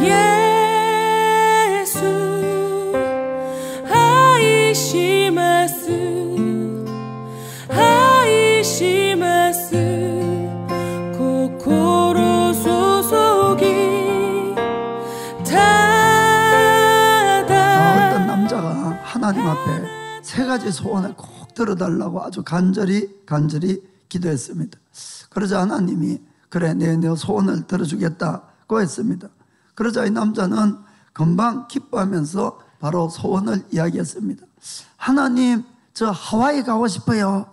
예수 어떤 남자가 하나님 앞에 세 가지 소원을 꼭 들어달라고 아주 간절히 기도했습니다. 그러자 하나님이 그래 내 소원을 들어주겠다고 했습니다. 그러자 이 남자는 금방 기뻐하면서 바로 소원을 이야기했습니다. 하나님, 저 하와이 가고 싶어요.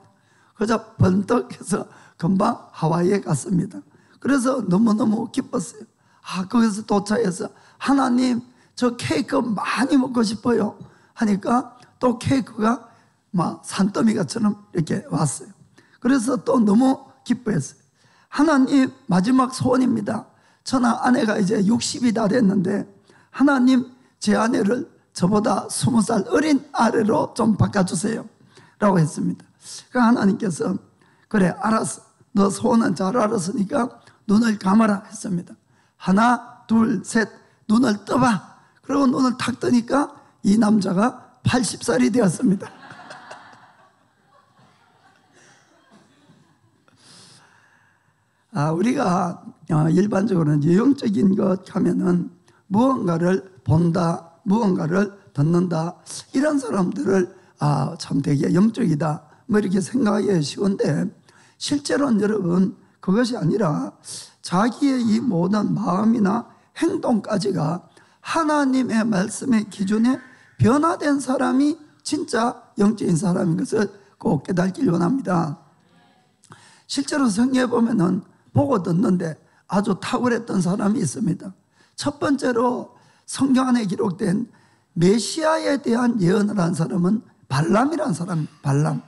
그러자 번뜩해서 금방 하와이에 갔습니다. 그래서 너무너무 기뻤어요. 거기서 도착해서 하나님, 저 케이크 많이 먹고 싶어요 하니까 또 케이크가 막 산더미가처럼 이렇게 왔어요. 그래서 또 너무 기뻐했어요. 하나님, 마지막 소원입니다. 저는 아내가 이제 60이 다 됐는데 하나님, 제 아내를 저보다 20살 어린 아래로 좀 바꿔주세요 라고 했습니다. 그러니까 하나님께서 그래 알았어, 너 소원은 잘 알았으니까 눈을 감아라 했습니다. 하나 둘 셋 눈을 떠봐. 그리고 눈을 탁 뜨니까 이 남자가 80살이 되었습니다. 우리가 일반적으로는 영적인 것 하면은 무언가를 본다, 무언가를 듣는다, 이런 사람들을 참 되게 영적이다 뭐 이렇게 생각하기 쉬운데, 실제로는 여러분 그것이 아니라 자기의 이 모든 마음이나 행동까지가 하나님의 말씀의 기준에 변화된 사람이 진짜 영적인 사람인 것을 꼭 깨닫길 원합니다. 실제로 성경에 보면은 보고 듣는데 아주 탁월했던 사람이 있습니다. 첫 번째로 성경 안에 기록된 메시아에 대한 예언을 한 사람은 발람이라는 사람입니다. 발람.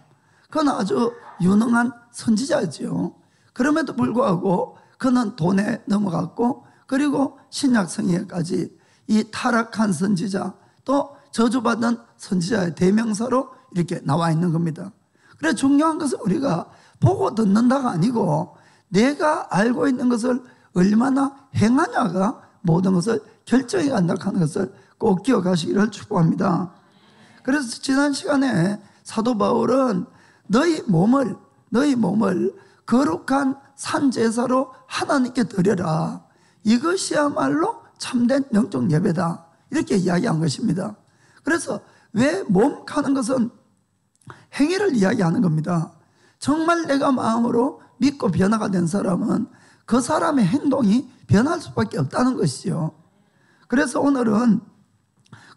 그건 아주 유능한 선지자였죠. 그럼에도 불구하고 그는 돈에 넘어갔고, 그리고 신약 성경에까지 이 타락한 선지자, 또 저주받은 선지자의 대명사로 이렇게 나와 있는 겁니다. 그래서 중요한 것은 우리가 보고 듣는다가 아니고 내가 알고 있는 것을 얼마나 행하냐가 모든 것을 결정해 간다 하는 것을 꼭 기억하시기를 축복합니다. 그래서 지난 시간에 사도 바울은 너희 몸을 거룩한 산제사로 하나님께 드려라, 이것이야말로 참된 영적 예배다, 이렇게 이야기한 것입니다. 그래서 왜 몸 하는 것은 행위를 이야기하는 겁니다. 정말 내가 마음으로 믿고 변화가 된 사람은 그 사람의 행동이 변할 수밖에 없다는 것이죠. 그래서 오늘은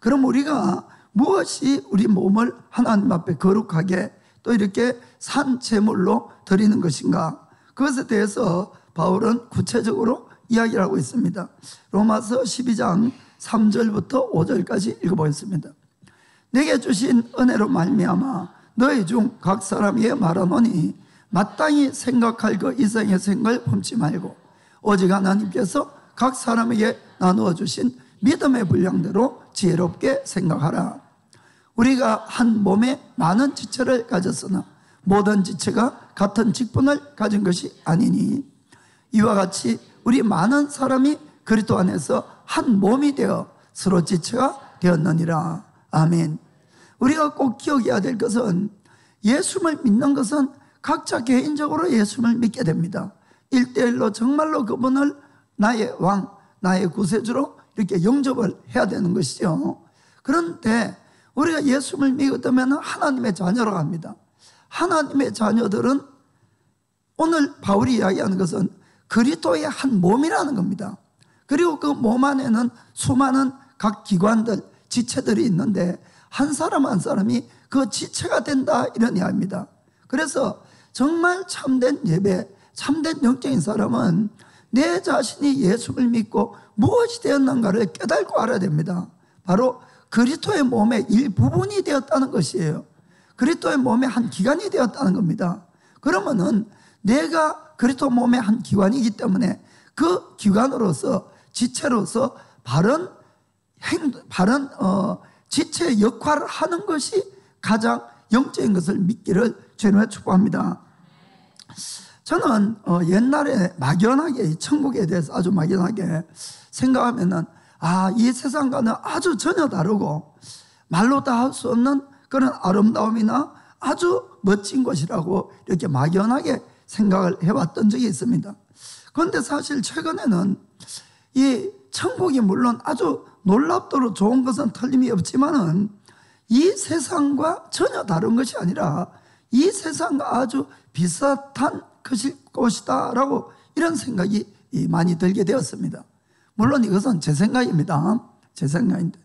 그럼 우리가 무엇이 우리 몸을 하나님 앞에 거룩하게 또 이렇게 산 제물로 드리는 것인가, 그것에 대해서 바울은 구체적으로 이야기를 하고 있습니다. 로마서 12장 3절부터 5절까지 읽어보겠습니다. 내게 주신 은혜로 말미암아 너희 중 각 사람에게 말하노니 마땅히 생각할 그 이상의 생각을 품지 말고 오직 하나님께서 각 사람에게 나누어 주신 믿음의 분량대로 지혜롭게 생각하라. 우리가 한 몸에 많은 지체를 가졌으나 모든 지체가 같은 직분을 가진 것이 아니니 이와 같이 우리 많은 사람이 그리스도 안에서 한 몸이 되어 서로 지체가 되었느니라. 아멘. 우리가 꼭 기억해야 될 것은 예수를 믿는 것은 각자 개인적으로 예수를 믿게 됩니다. 1대1로 정말로 그분을 나의 왕, 나의 구세주로 이렇게 영접을 해야 되는 것이죠. 그런데 우리가 예수를 믿으면 하나님의 자녀로 합니다. 하나님의 자녀들은 오늘 바울이 이야기하는 것은 그리스도의 한 몸이라는 겁니다. 그리고 그 몸 안에는 수많은 각 기관들, 지체들이 있는데 한 사람 한 사람이 그 지체가 된다, 이런 이야기입니다. 그래서 정말 참된 예배, 참된 영적인 사람은 내 자신이 예수를 믿고 무엇이 되었는가를 깨닫고 알아야 됩니다. 바로 그리스도의 몸의 일부분이 되었다는 것이에요. 그리스도의 몸의 한 기관이 되었다는 겁니다. 그러면은 내가 그리스도 몸의 한 기관이기 때문에 그 기관으로서, 지체로서 바른 지체의 역할을 하는 것이 가장 영적인 것을 믿기를 주님의 축복합니다. 저는 옛날에 막연하게 천국에 대해서 아주 막연하게 생각하면은 이 세상과는 아주 전혀 다르고 말로 다 할 수 없는 그런 아름다움이나 아주 멋진 곳이라고 이렇게 막연하게 생각을 해왔던 적이 있습니다. 그런데 사실 최근에는 이 천국이 물론 아주 놀랍도록 좋은 것은 틀림이 없지만은 이 세상과 전혀 다른 것이 아니라 이 세상과 아주 비슷한 것이다라고 이런 생각이 많이 들게 되었습니다. 물론 이것은 제 생각입니다. 제 생각인데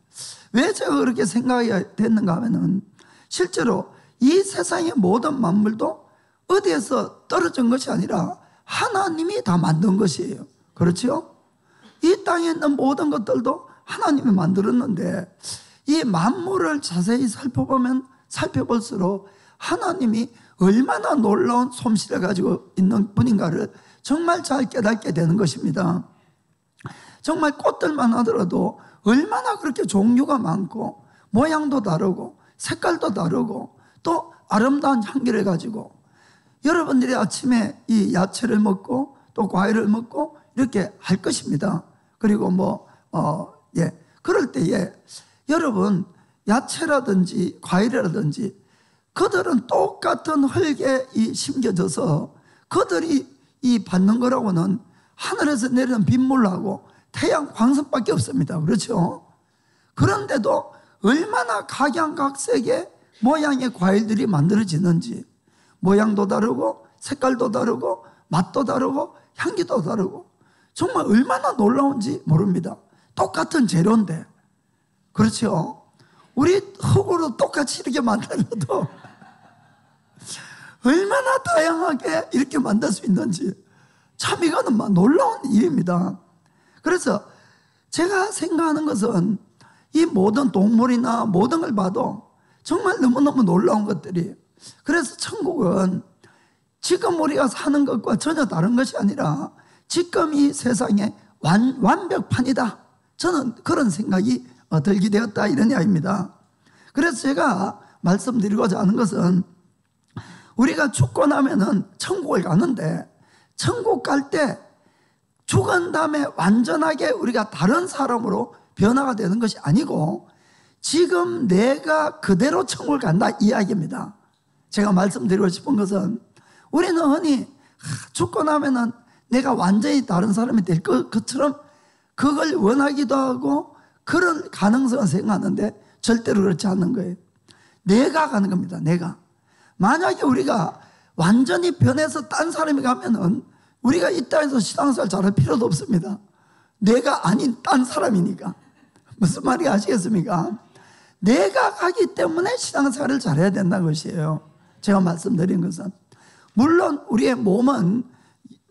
왜 제가 그렇게 생각이 됐는가 하면은 실제로 이 세상의 모든 만물도 어디에서 떨어진 것이 아니라 하나님이 다 만든 것이에요. 그렇죠? 이 땅에 있는 모든 것들도 하나님이 만들었는데 이 만물을 자세히 살펴보면 살펴볼수록 하나님이 얼마나 놀라운 솜씨를 가지고 있는 분인가를 정말 잘 깨닫게 되는 것입니다. 정말 꽃들만 하더라도 얼마나 그렇게 종류가 많고 모양도 다르고 색깔도 다르고 또 아름다운 향기를 가지고 여러분들이 아침에 이 야채를 먹고 또 과일을 먹고 이렇게 할 것입니다. 그리고 그럴 때에 여러분 야채라든지 과일이라든지 그들은 똑같은 흙에 심겨져서 그들이 받는 거라고는 하늘에서 내리는 빗물하고 태양 광선밖에 없습니다. 그렇죠? 그런데도 얼마나 각양각색의 모양의 과일들이 만들어지는지 모양도 다르고 색깔도 다르고 맛도 다르고 향기도 다르고 정말 얼마나 놀라운지 모릅니다. 똑같은 재료인데 그렇죠? 우리 흙으로 똑같이 이렇게 만들어도 얼마나 다양하게 이렇게 만들 수 있는지 참 이거는 놀라운 일입니다. 그래서 제가 생각하는 것은 이 모든 동물이나 모든 걸 봐도 정말 너무너무 놀라운 것들이 그래서 천국은 지금 우리가 사는 것과 전혀 다른 것이 아니라 지금 이 세상의 완벽판이다. 저는 그런 생각이 들게 되었다 이런 이야기입니다. 그래서 제가 말씀드리고자 하는 것은 우리가 죽고 나면은 천국을 가는데 천국 갈 때 죽은 다음에 완전하게 우리가 다른 사람으로 변화가 되는 것이 아니고 지금 내가 그대로 천국을 간다 이야기입니다. 제가 말씀드리고 싶은 것은 우리는 흔히 죽고 나면은 내가 완전히 다른 사람이 될 것처럼 그걸 원하기도 하고 그런 가능성을 생각하는데 절대로 그렇지 않는 거예요. 내가 가는 겁니다. 내가. 만약에 우리가 완전히 변해서 딴 사람이 가면은 우리가 이 땅에서 신앙생활 잘할 필요도 없습니다. 내가 아닌 딴 사람이니까. 무슨 말인지 아시겠습니까? 내가 가기 때문에 신앙생활을 잘해야 된다는 것이에요. 제가 말씀드린 것은 물론 우리의 몸은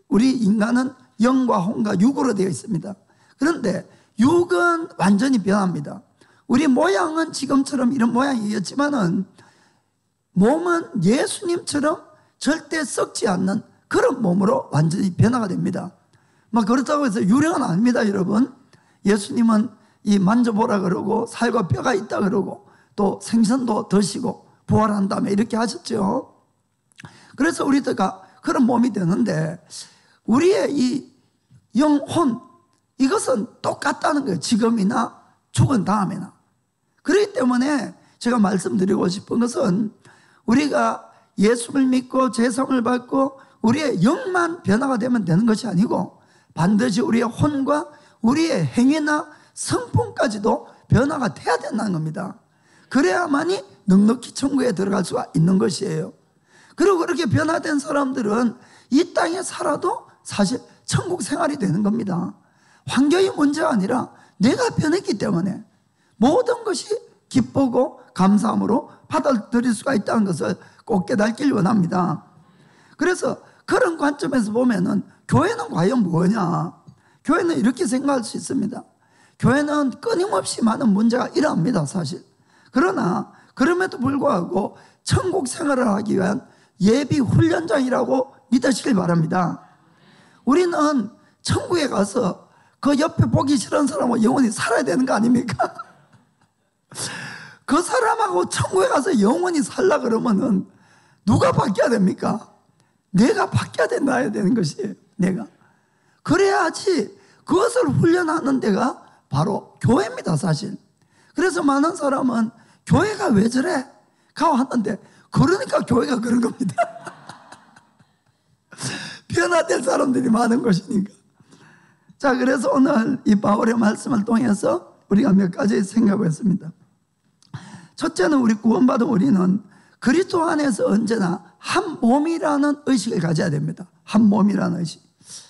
우리 인간은 영과 혼과 육으로 되어 있습니다. 그런데 육은 완전히 변합니다. 우리 모양은 지금처럼 이런 모양이었지만은 몸은 예수님처럼 절대 썩지 않는 그런 몸으로 완전히 변화가 됩니다. 그렇다고 해서 유령은 아닙니다, 여러분. 예수님은 이 만져보라 그러고 살과 뼈가 있다 그러고 또 생선도 드시고 부활한 다음에 이렇게 하셨죠. 그래서 우리가 그런 몸이 되는데 우리의 이 영혼 이것은 똑같다는 거예요. 지금이나 죽은 다음에나. 그렇기 때문에 제가 말씀드리고 싶은 것은 우리가 예수를 믿고 죄사함을 받고 우리의 영만 변화가 되면 되는 것이 아니고 반드시 우리의 혼과 우리의 행위나 성품까지도 변화가 돼야 된다는 겁니다. 그래야만이 넉넉히 천국에 들어갈 수가 있는 것이에요. 그리고 그렇게 변화된 사람들은 이 땅에 살아도 사실 천국 생활이 되는 겁니다. 환경이 문제가 아니라 내가 변했기 때문에 모든 것이 기쁘고 감사함으로 받아들일 수가 있다는 것을 꼭 깨닫길 원합니다. 그래서 그런 관점에서 보면은 교회는 과연 뭐냐? 교회는 이렇게 생각할 수 있습니다. 교회는 끊임없이 많은 문제가 일어납니다, 사실. 그러나 그럼에도 불구하고 천국 생활을 하기 위한 예비 훈련장이라고 믿으시길 바랍니다. 우리는 천국에 가서 그 옆에 보기 싫은 사람하고 영원히 살아야 되는 거 아닙니까? 그 사람하고 천국에 가서 영원히 살라 그러면은 누가 바뀌어야 됩니까? 내가 바뀌어야 되는 것이에요. 내가. 그래야지 그것을 훈련하는 데가 바로 교회입니다, 사실. 그래서 많은 사람은 교회가 왜 저래? 가고 하는데, 그러니까 교회가 그런 겁니다. 변화될 사람들이 많은 것이니까. 자, 그래서 오늘 이 바울의 말씀을 통해서 우리가 몇 가지 생각했습니다. 첫째는 우리 구원받은 우리는 그리스도 안에서 언제나 한 몸이라는 의식을 가져야 됩니다. 한 몸이라는 의식.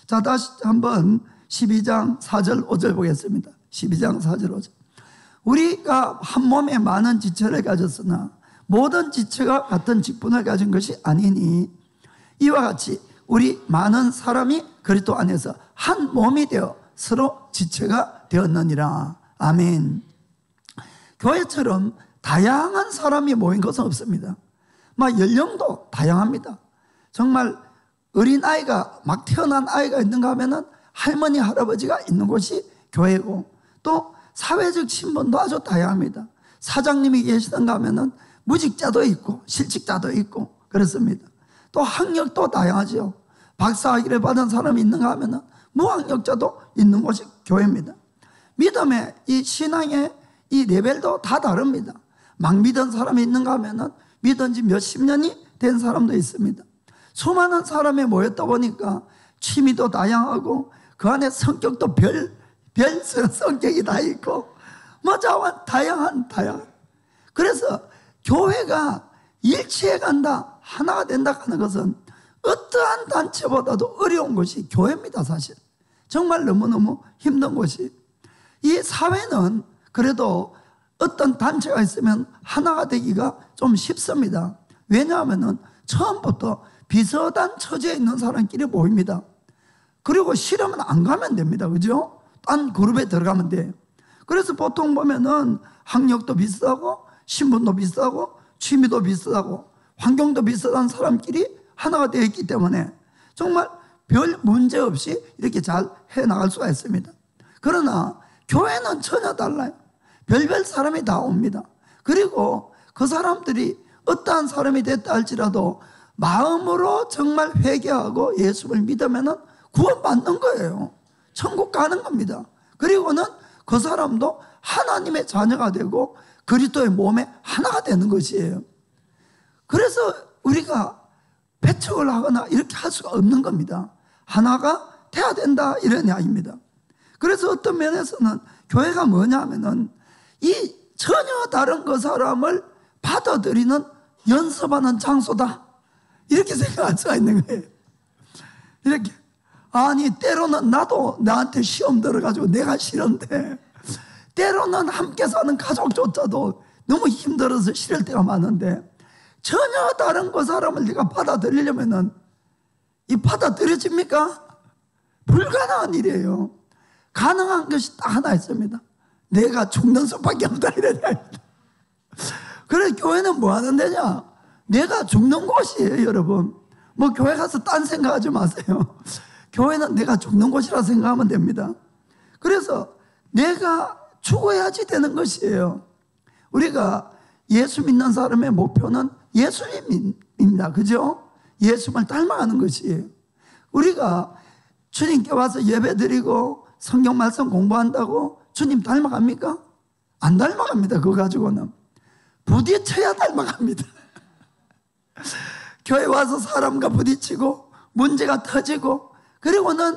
자, 다시 한번 12장 4절 5절 보겠습니다. 12장 4절 5절. 우리가 한 몸에 많은 지체를 가졌으나 모든 지체가 같은 직분을 가진 것이 아니니 이와 같이 우리 많은 사람이 그리스도 안에서 한 몸이 되어 서로 지체가 되었느니라. 아멘. 교회처럼 다양한 사람이 모인 것은 없습니다. 막 연령도 다양합니다. 정말 어린아이가 막 태어난 아이가 있는가 하면은 할머니 할아버지가 있는 곳이 교회고, 또 사회적 신분도 아주 다양합니다. 사장님이 계시던가 하면은 무직자도 있고 실직자도 있고 그렇습니다. 또 학력도 다양하죠. 박사학위를 받은 사람이 있는가 하면은 무학력자도 있는 곳이 교회입니다. 믿음의 이 신앙의 이 레벨도 다 다릅니다. 막 믿은 사람이 있는가 하면은 믿은 지 몇십 년이 된 사람도 있습니다. 수많은 사람이 모였다 보니까 취미도 다양하고 그 안에 성격도 별 성격이 다 있고 다양한. 그래서 교회가 일치해 간다, 하나가 된다 하는 것은 어떠한 단체보다도 어려운 것이 교회입니다, 사실. 정말 너무너무 힘든 것이. 이 사회는 그래도 어떤 단체가 있으면 하나가 되기가 좀 쉽습니다. 왜냐하면 처음부터 비슷한 처지에 있는 사람끼리 모입니다. 그리고 싫으면 안 가면 됩니다. 그죠? 딴 그룹에 들어가면 돼요. 그래서 보통 보면은 학력도 비슷하고 신분도 비슷하고 취미도 비슷하고 환경도 비슷한 사람끼리 하나가 되어 있기 때문에 정말 별 문제 없이 이렇게 잘 해나갈 수가 있습니다. 그러나 교회는 전혀 달라요. 별별 사람이 다 옵니다. 그리고 그 사람들이 어떠한 사람이 됐다 할지라도 마음으로 정말 회개하고 예수를 믿으면 구원받는 거예요. 천국 가는 겁니다. 그리고는 그 사람도 하나님의 자녀가 되고 그리스도의 몸에 하나가 되는 것이에요. 그래서 우리가 배척을 하거나 이렇게 할 수가 없는 겁니다. 하나가 돼야 된다, 이런 이야기입니다. 그래서 어떤 면에서는 교회가 뭐냐 하면은 이 전혀 다른 그 사람을 받아들이는 연습하는 장소다, 이렇게 생각할 수가 있는 거예요. 이렇게. 아니, 때로는 나도 나한테 시험 들어가지고 내가 싫은데, 때로는 함께 사는 가족조차도 너무 힘들어서 싫을 때가 많은데, 전혀 다른 그 사람을 내가 받아들이려면은 이 받아들여집니까? 불가능한 일이에요. 가능한 것이 딱 하나 있습니다. 내가 죽는 수밖에 없다, 이런 이야기입니다. 그래서 교회는 뭐 하는 데냐? 내가 죽는 곳이에요, 여러분. 뭐 교회 가서 딴 생각하지 마세요. 교회는 내가 죽는 곳이라 생각하면 됩니다. 그래서 내가 죽어야지 되는 것이에요. 우리가 예수 믿는 사람의 목표는 예수님입니다. 그죠? 예수님을 닮아가는 것이에요. 우리가 주님께 와서 예배드리고 성경 말씀 공부한다고 주님 닮아갑니까? 안 닮아갑니다. 그거 가지고는. 부딪혀야 닮아갑니다. 교회 와서 사람과 부딪히고 문제가 터지고, 그리고는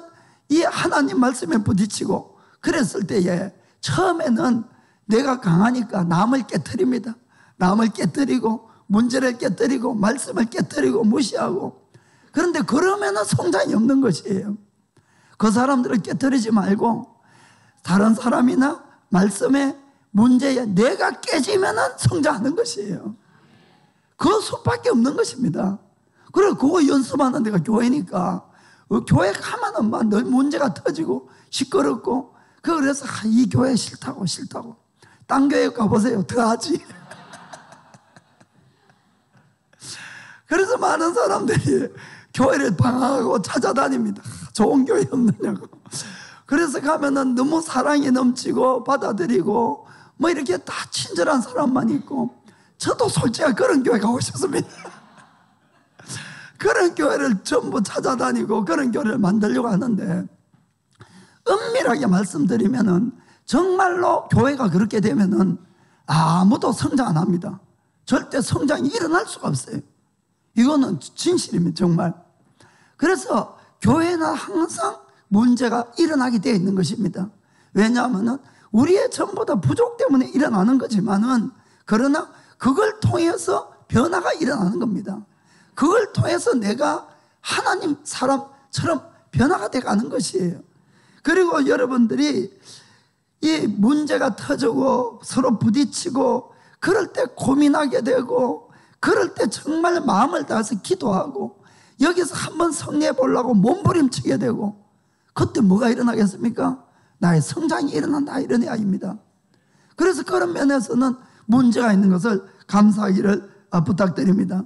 이 하나님 말씀에 부딪히고, 그랬을 때에 처음에는 내가 강하니까 남을 깨트립니다. 남을 깨트리고 문제를 깨트리고 말씀을 깨트리고 무시하고. 그런데 그러면은 성장이 없는 것이에요. 그 사람들을 깨트리지 말고 다른 사람이나 말씀의 문제에 내가 깨지면은 성장하는 것이에요. 그 수밖에 없는 것입니다. 그리고 그거 연습하는 데가 교회니까, 교회 가면은 막 늘 문제가 터지고 시끄럽고, 그래서 이 교회 싫다고. 딴 교회 가보세요. 더 하지. 그래서 많은 사람들이 교회를 방황하고 찾아다닙니다. 좋은 교회 없느냐고. 그래서 가면은 너무 사랑이 넘치고 받아들이고 뭐 이렇게 다 친절한 사람만 있고, 저도 솔직히 그런 교회 가고 싶습니다. 그런 교회를 전부 찾아다니고 그런 교회를 만들려고 하는데, 엄밀하게 말씀드리면은 정말로 교회가 그렇게 되면은 아무도 성장 안 합니다. 절대 성장이 일어날 수가 없어요. 이거는 진실입니다, 정말. 그래서 교회는 항상 문제가 일어나게 되어 있는 것입니다. 왜냐하면은 우리의 전부 다 부족 때문에 일어나는 거지만은, 그러나 그걸 통해서 변화가 일어나는 겁니다. 그걸 통해서 내가 하나님 사람처럼 변화가 돼 가는 것이에요. 그리고 여러분들이 이 문제가 터지고 서로 부딪히고 그럴 때 고민하게 되고, 그럴 때 정말 마음을 다해서 기도하고 여기서 한번 승리해 보려고 몸부림치게 되고, 그때 뭐가 일어나겠습니까? 나의 성장이 일어난다, 이런 이야기입니다. 그래서 그런 면에서는 문제가 있는 것을 감사하기를 부탁드립니다.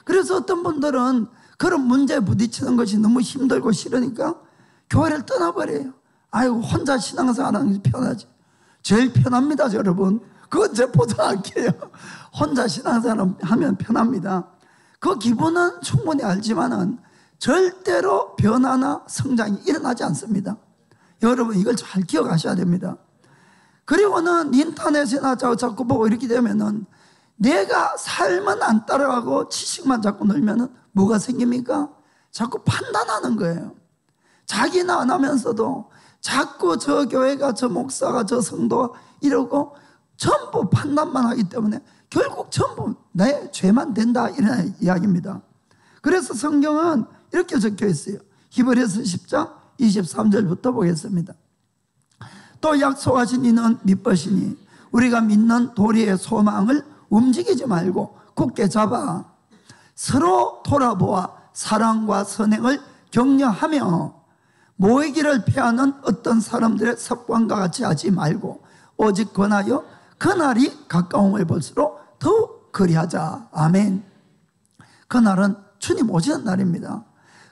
그래서 어떤 분들은 그런 문제에 부딪히는 것이 너무 힘들고 싫으니까 교회를 떠나버려요. 아이고, 혼자 신앙생활하는 것이 편하지. 제일 편합니다, 여러분. 그건 제가 보장할게요. 혼자 신앙생활 하면 편합니다. 그 기분은 충분히 알지만은 절대로 변화나 성장이 일어나지 않습니다. 여러분, 이걸 잘 기억하셔야 됩니다. 그리고는 인터넷이나 자꾸 보고 이렇게 되면은 내가 삶은 안 따라가고 지식만 자꾸 늘면은 뭐가 생깁니까? 자꾸 판단하는 거예요. 자기는 안 하면서도 자꾸 저 교회가, 저 목사가, 저 성도가 이러고 전부 판단만 하기 때문에 결국 전부 내 죄만 된다, 이런 이야기입니다. 그래서 성경은 이렇게 적혀 있어요. 히브리서 10장 23절부터 보겠습니다. 또 약속하신 이는 믿으시니 우리가 믿는 도리의 소망을 움직이지 말고 굳게 잡아 서로 돌아보아 사랑과 선행을 격려하며 모이기를 피하는 어떤 사람들의 습관과 같이 하지 말고 오직 권하여 그날이 가까움을 볼수록 더욱 그리하자. 아멘. 그날은 주님 오시는 날입니다.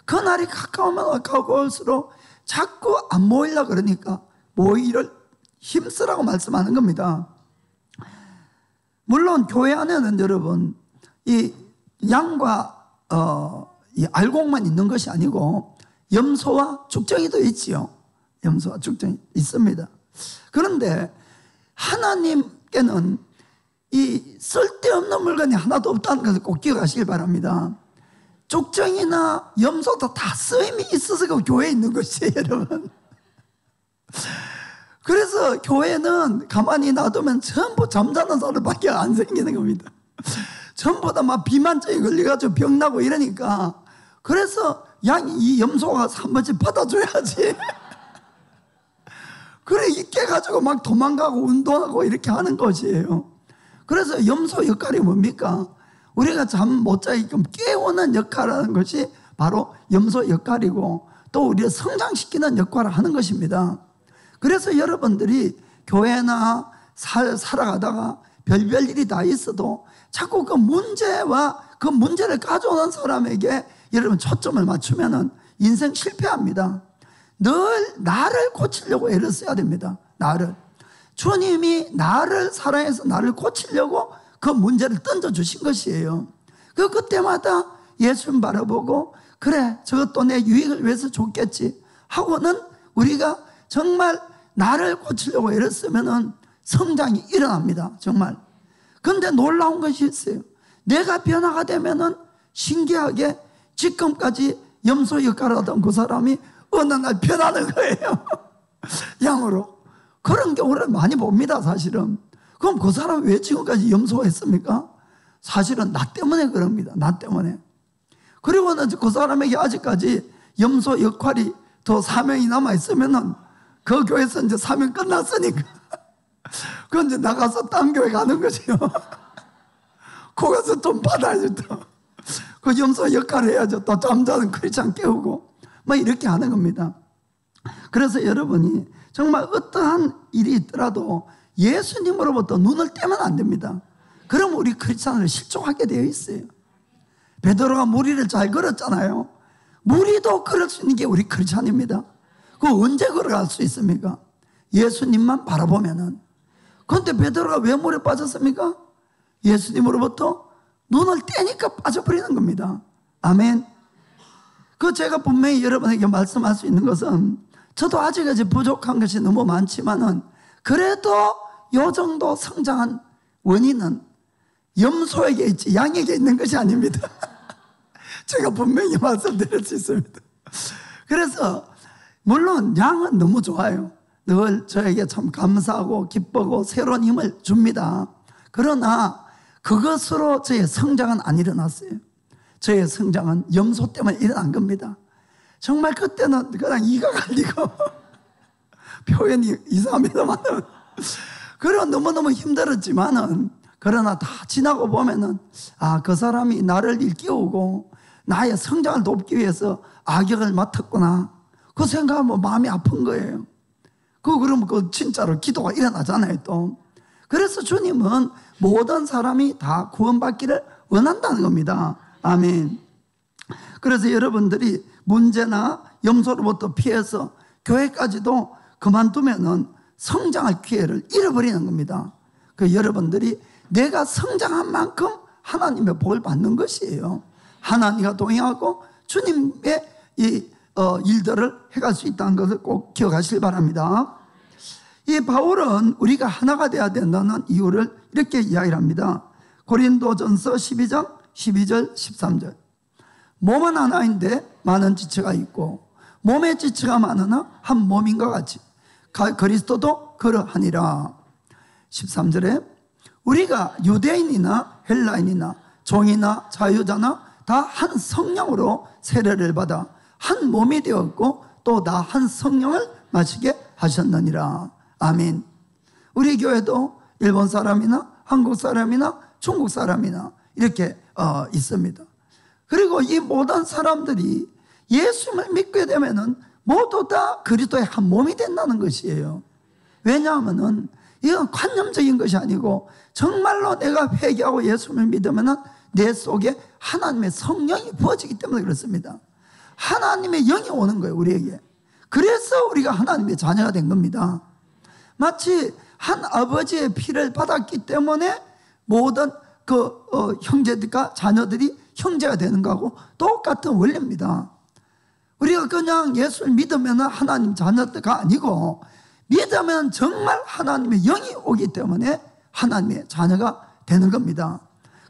그날이 가까우면 가까울수록 자꾸 안 모이려고 그러니까 모이기를 힘쓰라고 말씀하는 겁니다. 물론 교회 안에는 여러분 이 양과 이 알곡만 있는 것이 아니고 염소와 죽정이도 있지요. 염소와 죽정이 있습니다. 그런데 하나님께는 이 쓸데없는 물건이 하나도 없다는 것을 꼭 기억하시길 바랍니다. 죽정이나 염소도 다 쓰임이 있어서 그 교회에 있는 것이에요, 여러분. 그래서 교회는 가만히 놔두면 전부 잠자는 사람밖에 안 생기는 겁니다. 전부 다 막 비만증이 걸려가지고 병나고 이러니까, 그래서 양이 이 염소가 한 번씩 받아줘야지. 그래, 이 깨가지고 막 도망가고 운동하고 이렇게 하는 것이에요. 그래서 염소 역할이 뭡니까? 우리가 잠 못 자게끔 깨우는 역할을 하는 것이 바로 염소 역할이고, 또 우리를 성장시키는 역할을 하는 것입니다. 그래서 여러분들이 교회나 살아가다가 별별 일이 다 있어도 자꾸 그 문제와 그 문제를 가져오는 사람에게 여러분 초점을 맞추면은 인생 실패합니다. 늘 나를 고치려고 애를 써야 됩니다. 나를. 주님이 나를 사랑해서 나를 고치려고 그 문제를 던져주신 것이에요. 그때마다 예수님 바라보고, 그래, 저것도 내 유익을 위해서 좋겠지 하고는 우리가 정말 나를 고치려고 애를 쓰면은 성장이 일어납니다. 정말. 그런데 놀라운 것이 있어요. 내가 변화가 되면은 신기하게 지금까지 염소 역할을 하던 그 사람이 어느 날 변하는 거예요. 양으로. 그런 경우를 많이 봅니다, 사실은. 그럼 그 사람이 왜 지금까지 염소가 했습니까? 사실은 나 때문에 그럽니다. 나 때문에. 그리고는 그 사람에게 아직까지 염소 역할이 더 사명이 남아있으면은 그 교회에서 이제 사명 끝났으니까. 그건 이제 나가서 딴 교회 가는 거죠. 거기서 돈 받아야죠, 또. 그 염소 역할을 해야죠. 또 잠자는 크리스찬 깨우고. 막 이렇게 하는 겁니다. 그래서 여러분이 정말 어떠한 일이 있더라도 예수님으로부터 눈을 떼면 안 됩니다. 그럼 우리 크리스찬을 실족하게 되어 있어요. 베드로가 무리를 잘 걸었잖아요. 무리도 걸을 수 있는 게 우리 크리스찬입니다. 그거 언제 걸어갈 수 있습니까? 예수님만 바라보면은. 그런데 베드로가 왜 물에 빠졌습니까? 예수님으로부터 눈을 떼니까 빠져버리는 겁니다. 아멘. 그 제가 분명히 여러분에게 말씀할 수 있는 것은, 저도 아직까지 부족한 것이 너무 많지만은 그래도 요 정도 성장한 원인은 염소에게 있지 양에게 있는 것이 아닙니다. 제가 분명히 말씀드릴 수 있습니다. 그래서 물론 양은 너무 좋아요. 늘 저에게 참 감사하고 기쁘고 새로운 힘을 줍니다. 그러나 그것으로 저의 성장은 안 일어났어요. 저의 성장은 염소 때문에 일어난 겁니다. 정말 그때는 그냥 이가 갈리고 표현이 이상합니다만 그런 너무너무 힘들었지만은 그러나 다 지나고 보면은 그 사람이 나를 일깨우고 나의 성장을 돕기 위해서 악역을 맡았구나. 그 생각하면 마음이 아픈 거예요. 그러면 진짜로 기도가 일어나잖아요, 또. 그래서 주님은 모든 사람이 다 구원받기를 원한다는 겁니다. 아멘. 그래서 여러분들이 문제나 염소로부터 피해서 교회까지도 그만두면은 성장할 기회를 잃어버리는 겁니다. 여러분들이 내가 성장한 만큼 하나님의 복을 받는 것이에요. 하나님과 동행하고 주님의 일들을 해갈 수 있다는 것을 꼭 기억하시기 바랍니다. 이 바울은 우리가 하나가 되어야 된다는 이유를 이렇게 이야기를 합니다. 고린도전서 12장 12절 13절. 몸은 하나인데 많은 지체가 있고 몸의 지체가 많으나 한 몸인과 같이 그리스도도 그러하니라. 13절에 우리가 유대인이나 헬라인이나 종이나 자유자나 다 한 성령으로 세례를 받아 한 몸이 되었고 또 다 한 성령을 마시게 하셨느니라. 아멘. 우리 교회도 일본 사람이나 한국 사람이나 중국 사람이나 이렇게 있습니다. 그리고 이 모든 사람들이 예수님을 믿게 되면은 모두 다 그리스도의 한 몸이 된다는 것이에요. 왜냐하면은 이건 관념적인 것이 아니고 정말로 내가 회개하고 예수님을 믿으면은 내 속에 하나님의 성령이 부어지기 때문에 그렇습니다. 하나님의 영이 오는 거예요, 우리에게. 그래서 우리가 하나님의 자녀가 된 겁니다. 마치 한 아버지의 피를 받았기 때문에 모든 형제들과 자녀들이 형제가 되는 거하고 똑같은 원리입니다. 우리가 그냥 예수를 믿으면 하나님 자녀가 아니고 믿으면 정말 하나님의 영이 오기 때문에 하나님의 자녀가 되는 겁니다.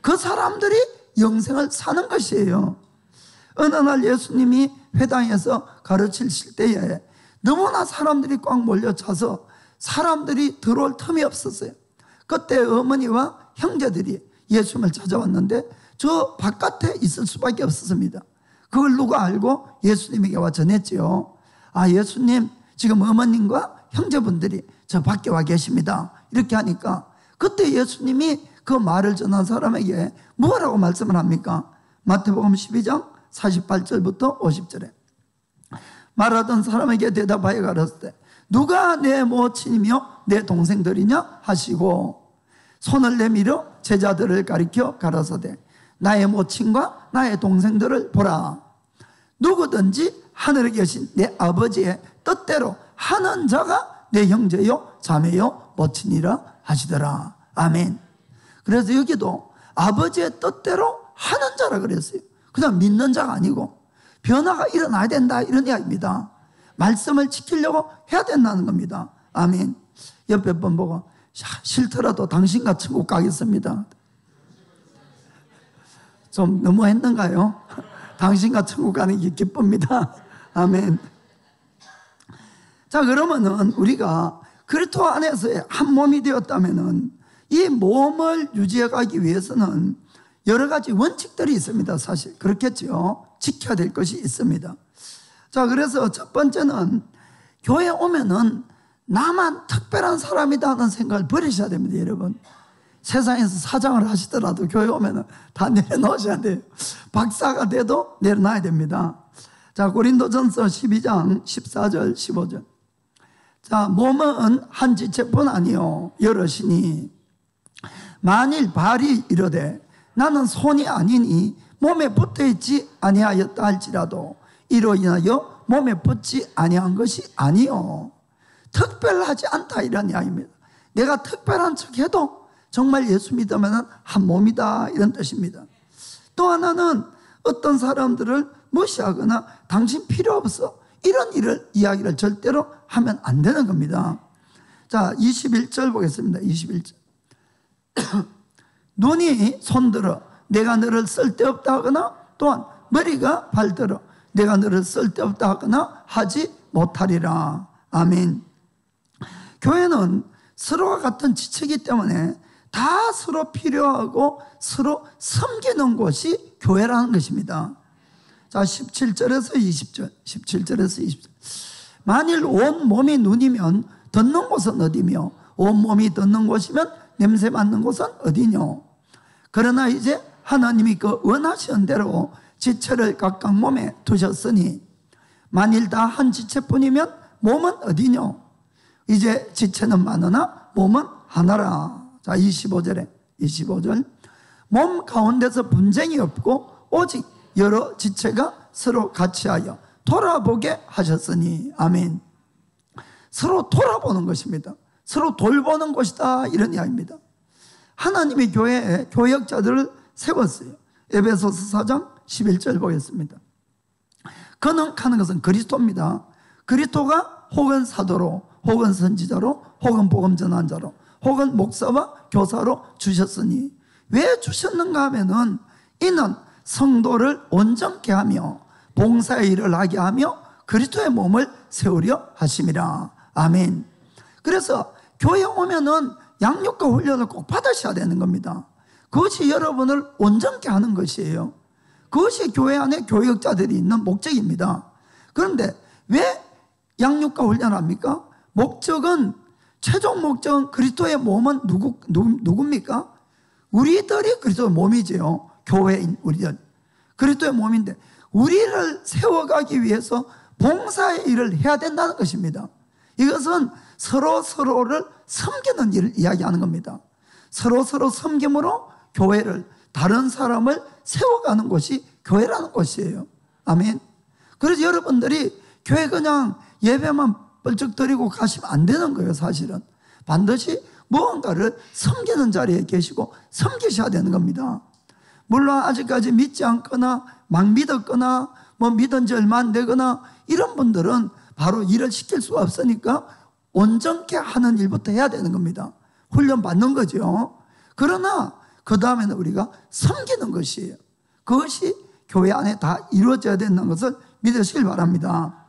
그 사람들이 영생을 사는 것이에요. 어느 날 예수님이 회당에서 가르치실 때에 너무나 사람들이 꽉 몰려차서 사람들이 들어올 틈이 없었어요. 그때 어머니와 형제들이 예수님을 찾아왔는데 저 바깥에 있을 수밖에 없었습니다. 그걸 누가 알고 예수님에게 와 전했지요. 예수님 지금 어머님과 형제분들이 저 밖에 와 계십니다. 이렇게 하니까 그때 예수님이 그 말을 전한 사람에게 뭐라고 말씀을 합니까? 마태복음 12장 48절부터 50절에 말하던 사람에게 대답하여 가라사대 누가 내 모친이며 내 동생들이냐 하시고 손을 내밀어 제자들을 가리켜 가라사대 나의 모친과 나의 동생들을 보라. 누구든지 하늘에 계신 내 아버지의 뜻대로 하는 자가 내 형제요 자매요 모친이라 하시더라. 아멘. 그래서 여기도 아버지의 뜻대로 하는 자라 그랬어요. 그냥 믿는 자가 아니고 변화가 일어나야 된다 이런 이야기입니다. 말씀을 지키려고 해야 된다는 겁니다. 아멘. 옆에 분 보고 싫더라도 당신과 천국 가겠습니다. 좀 너무 했는가요? 당신과 천국 가는 게 기쁩니다. 아멘. 자, 그러면은 우리가 그리스도 안에서의 한 몸이 되었다면은 이 몸을 유지해 가기 위해서는 여러 가지 원칙들이 있습니다. 사실 그렇겠죠. 지켜야 될 것이 있습니다. 자, 그래서 첫 번째는 교회 오면은 나만 특별한 사람이다 하는 생각을 버리셔야 됩니다. 여러분, 세상에서 사장을 하시더라도 교회 오면은 다 내려놓으셔야 돼요. 박사가 돼도 내려놔야 됩니다. 자, 고린도전서 12장 14절 15절. 자, 몸은 한 지체뿐 아니요 여럿이니 만일 발이 이르되 나는 손이 아니니 몸에 붙어있지 아니하였다 할지라도 이로 인하여 몸에 붙지 아니한 것이 아니요 특별하지 않다 이런 이야기입니다. 내가 특별한 척해도 정말 예수 믿으면 한 몸이다 이런 뜻입니다. 또 하나는 어떤 사람들을 무시하거나 당신 필요 없어 이런 이야기를 절대로 하면 안 되는 겁니다. 자, 21절 보겠습니다. 21절. 눈이 손들어 내가 너를 쓸데없다 하거나 또한 머리가 발들어 내가 너를 쓸데없다 하거나 하지 못하리라. 아멘. 교회는 서로가 같은 지체이기 때문에 다 서로 필요하고 서로 섬기는 곳이 교회라는 것입니다. 자, 17절에서 20절. 17절에서 20절. 만일 온 몸이 눈이면 듣는 곳은 어디며 온 몸이 듣는 곳이면 냄새 맡는 곳은 어디뇨. 그러나 이제 하나님이 그 원하시는 대로 지체를 각각 몸에 두셨으니 만일 다 한 지체뿐이면 몸은 어디뇨. 이제 지체는 많으나 몸은 하나라. 자, 25절에 25절. 몸 가운데서 분쟁이 없고 오직 여러 지체가 서로 같이하여 돌아보게 하셨으니. 아멘. 서로 돌아보는 것입니다. 서로 돌보는 것이다, 이런 이야기입니다. 하나님이 교회에 교역자들을 세웠어요. 에베소서 4장 11절 보겠습니다. 건너가는 것은 그리스도입니다. 그리스도가 혹은 사도로 혹은 선지자로 혹은 복음 전환자로 혹은 목사와 교사로 주셨으니 왜 주셨는가 하면은 이는 성도를 온전케 하며 봉사의 일을 하게 하며 그리스도의 몸을 세우려 하심이라. 아멘. 그래서 교회 오면은 양육과 훈련을 꼭 받으셔야 되는 겁니다. 그것이 여러분을 온전케 하는 것이에요. 그것이 교회 안에 교역자들이 있는 목적입니다. 그런데 왜 양육과 훈련을 합니까? 목적은, 최종 목적은 그리스도의 몸은 누굽니까? 우리들이 그리스도의 몸이지요. 교회인 우리들. 그리스도의 몸인데 우리를 세워가기 위해서 봉사의 일을 해야 된다는 것입니다. 이것은 서로를 섬기는 일을 이야기하는 겁니다. 서로 섬김으로 교회를, 다른 사람을 세워가는 것이 교회라는 것이에요. 아멘. 그래서 여러분들이 교회 그냥 예배만 뻘쩍 드리고 가시면 안 되는 거예요. 사실은 반드시 무언가를 섬기는 자리에 계시고 섬기셔야 되는 겁니다. 물론 아직까지 믿지 않거나 막 믿었거나 뭐 믿은 지 얼마 안 되거나 이런 분들은 바로 일을 시킬 수가 없으니까 온전케 하는 일부터 해야 되는 겁니다. 훈련 받는 거죠. 그러나 그 다음에는 우리가 섬기는 것이에요. 그것이 교회 안에 다 이루어져야 된다는 것을 믿으시길 바랍니다.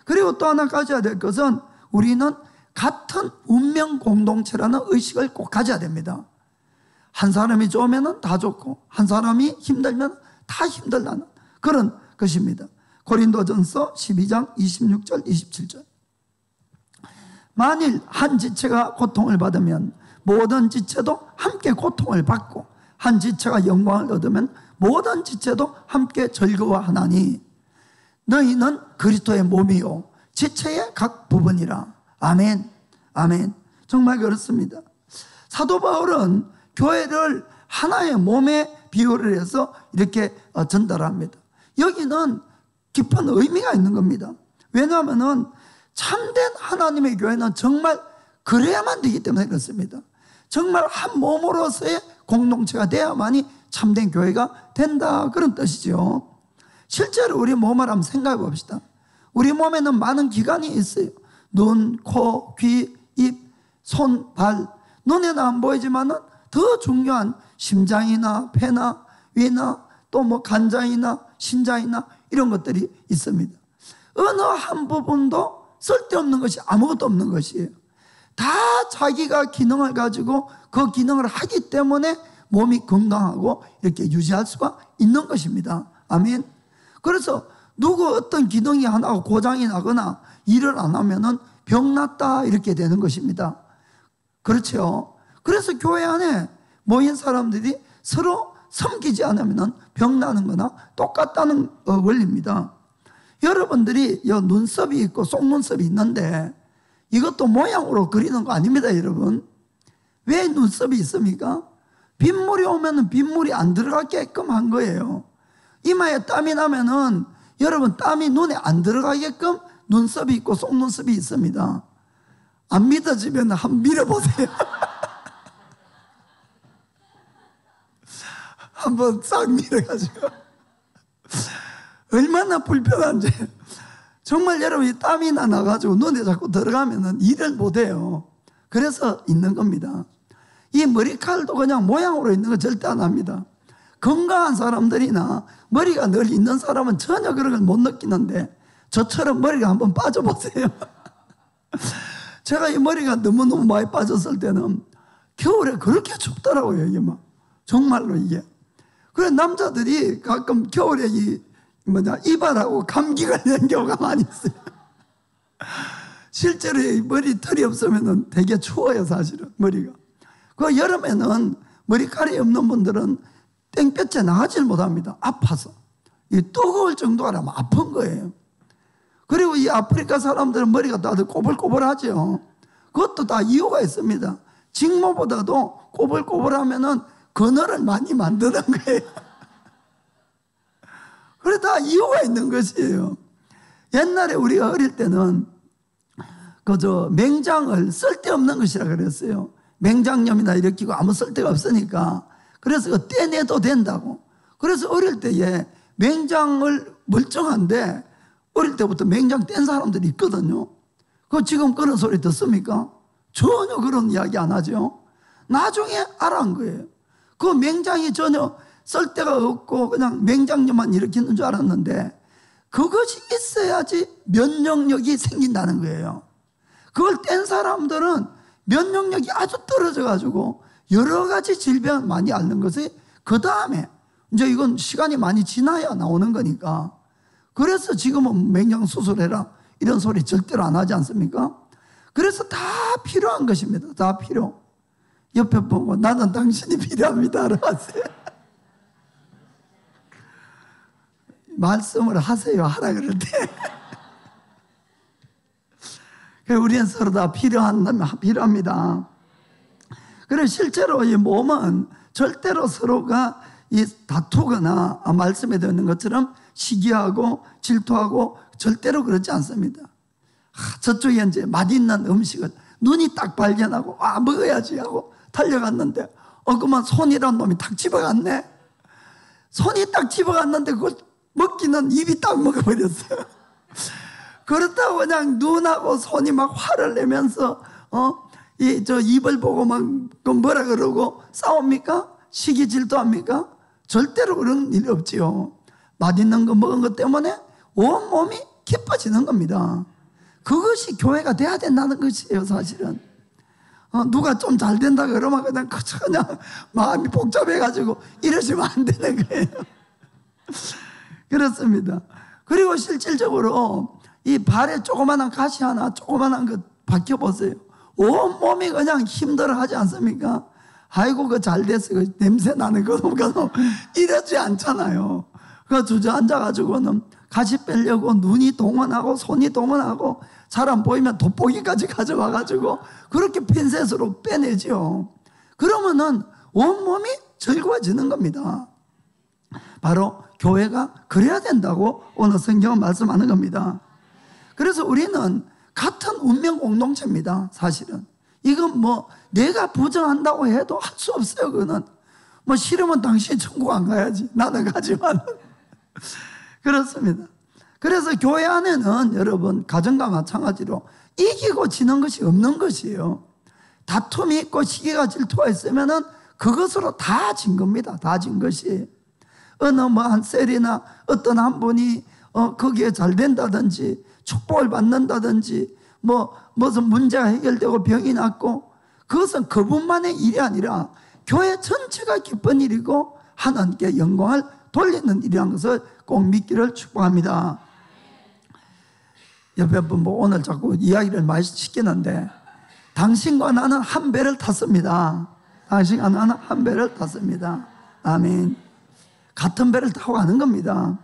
그리고 또 하나 가져야 될 것은 우리는 같은 운명 공동체라는 의식을 꼭 가져야 됩니다. 한 사람이 좋으면 다 좋고 한 사람이 힘들면 다 힘들다는 그런 것입니다. 고린도전서 12장 26절 27절. 만일 한 지체가 고통을 받으면 모든 지체도 함께 고통을 받고 한 지체가 영광을 얻으면 모든 지체도 함께 즐거워하나니 너희는 그리스도의 몸이요 지체의 각 부분이라. 아멘. 아멘. 정말 그렇습니다. 사도 바울은 교회를 하나의 몸에 비유를 해서 이렇게 전달합니다. 여기는 깊은 의미가 있는 겁니다. 왜냐하면 참된 하나님의 교회는 정말 그래야만 되기 때문에 그렇습니다. 정말 한 몸으로서의 공동체가 돼야만이 참된 교회가 된다, 그런 뜻이죠. 실제로 우리 몸을 한번 생각해 봅시다. 우리 몸에는 많은 기관이 있어요. 눈, 코, 귀, 입, 손, 발. 눈에는 안 보이지만은 더 중요한 심장이나 폐나 위나 또 뭐 간장이나 신장이나 이런 것들이 있습니다. 어느 한 부분도 쓸데없는 것이 아무것도 없는 것이에요. 다 자기가 기능을 가지고 그 기능을 하기 때문에 몸이 건강하고 이렇게 유지할 수가 있는 것입니다. 아멘. 그래서 누구 어떤 기능이 하나 고장이 나거나 일을 안 하면은 병났다 이렇게 되는 것입니다. 그렇죠. 그래서 교회 안에 모인 사람들이 서로 섬기지 않으면 병나는 거나 똑같다는 원리입니다. 여러분들이 눈썹이 있고 속눈썹이 있는데 이것도 모양으로 그리는 거 아닙니다, 여러분. 왜 눈썹이 있습니까? 빗물이 오면 빗물이 안 들어가게끔 한 거예요. 이마에 땀이 나면은 여러분 땀이 눈에 안 들어가게끔 눈썹이 있고 속눈썹이 있습니다. 안 믿어지면 한번 밀어보세요. 한번 싹 밀어가지고 얼마나 불편한지. 정말 여러분이 땀이 나가지고 눈에 자꾸 들어가면은 일을 못해요. 그래서 있는 겁니다. 이 머리칼도 그냥 모양으로 있는 거 절대 안 합니다. 건강한 사람들이나 머리가 늘 있는 사람은 전혀 그런 걸 못 느끼는데 저처럼 머리가 한번 빠져보세요. 제가 이 머리가 너무너무 많이 빠졌을 때는 겨울에 그렇게 춥더라고요. 이게 막 정말로 이게. 그래 남자들이 가끔 겨울에 이발하고 감기 걸리는 경우가 많이 있어요. 실제로 이 머리털이 없으면 되게 추워요, 사실은 머리가. 그 여름에는 머리카락이 없는 분들은 땡볕에 나가질 못합니다. 아파서. 이 뜨거울 정도라면 아픈 거예요. 그리고 이 아프리카 사람들은 머리가 다들 꼬불꼬불하죠. 그것도 다 이유가 있습니다. 직모보다도 꼬불꼬불하면은 그늘을 많이 만드는 거예요. 그래 다 이유가 있는 것이에요. 옛날에 우리가 어릴 때는 그저 맹장을 쓸데없는 것이라 그랬어요. 맹장염이나 일으키고 아무 쓸데가 없으니까. 그래서 그 떼내도 된다고. 그래서 어릴 때에 맹장을 멀쩡한데 어릴 때부터 맹장 뗀 사람들이 있거든요. 그 지금 그런 소리 듣습니까? 전혀 그런 이야기 안 하죠. 나중에 알아한 거예요. 그 맹장이 전혀 쓸데가 없고 그냥 맹장염만 일으키는 줄 알았는데 그것이 있어야지 면역력이 생긴다는 거예요. 그걸 뗀 사람들은 면역력이 아주 떨어져가지고 여러 가지 질병을 많이 앓는 것이 그 다음에 이제 이건 시간이 많이 지나야 나오는 거니까. 그래서 지금은 맹장 수술해라 이런 소리 절대로 안 하지 않습니까? 그래서 다 필요한 것입니다. 다 필요. 옆에 보고 나는 당신이 필요합니다 하세요. 말씀을 하세요 하라 그럴 때. 우리는 서로 다 필요합니다. 그래서 실제로 이 몸은 절대로 서로가 이 다투거나 말씀에 되어 있는 것처럼 시기하고 질투하고 절대로 그렇지 않습니다. 저쪽에 이제 맛있는 음식을 눈이 딱 발견하고 먹어야지 하고 달려갔는데 그만 손이란 놈이 딱 집어갔네. 손이 딱 집어갔는데 그걸 먹기는 입이 딱 먹어버렸어요. 그렇다고 그냥 눈하고 손이 막 화를 내면서 입을 보고 막 뭐라 그러고 싸웁니까? 시기 질투합니까? 절대로 그런 일이 없지요. 맛있는 거 먹은 것 때문에 온몸이 기뻐지는 겁니다. 그것이 교회가 돼야 된다는 것이에요, 사실은. 누가 좀 잘 된다 그러면 그냥 마음이 복잡해가지고 이러시면 안 되는 거예요. 그렇습니다. 그리고 실질적으로 이 발에 조그마한 가시 하나, 조그마한 거 박혀보세요. 온몸이 그냥 힘들어 하지 않습니까? 아이고, 잘 됐어. 냄새 나는 거, 이러지 않잖아요. 그 주저앉아가지고는 가시 빼려고 눈이 동원하고 손이 동원하고 잘 안 보이면 돋보기까지 가져와가지고 그렇게 핀셋으로 빼내죠. 그러면은 온몸이 즐거워지는 겁니다. 바로 교회가 그래야 된다고 오늘 성경은 말씀하는 겁니다. 그래서 우리는 같은 운명 공동체입니다. 사실은 이건 내가 부정한다고 해도 할 수 없어요. 그거는 싫으면 당신이 천국 안 가야지. 나는 가지만. 그렇습니다. 그래서 교회 안에는 여러분 가정과 마찬가지로 이기고 지는 것이 없는 것이에요. 다툼이 있고 시기가 질투가 있으면은 그것으로 다 진 겁니다. 다 진 것이. 어느 한 셀이나 어떤 한 분이 거기에 잘 된다든지 축복을 받는다든지 무슨 문제가 해결되고 병이 낫고 그것은 그분만의 일이 아니라 교회 전체가 기쁜 일이고 하나님께 영광을 돌리는 일이라는 것을 꼭 믿기를 축복합니다. 옆에 분 오늘 자꾸 이야기를 많이 시키는데 당신과 나는 한 배를 탔습니다. 당신과 나는 한 배를 탔습니다. 아멘. 같은 배를 타고 가는 겁니다.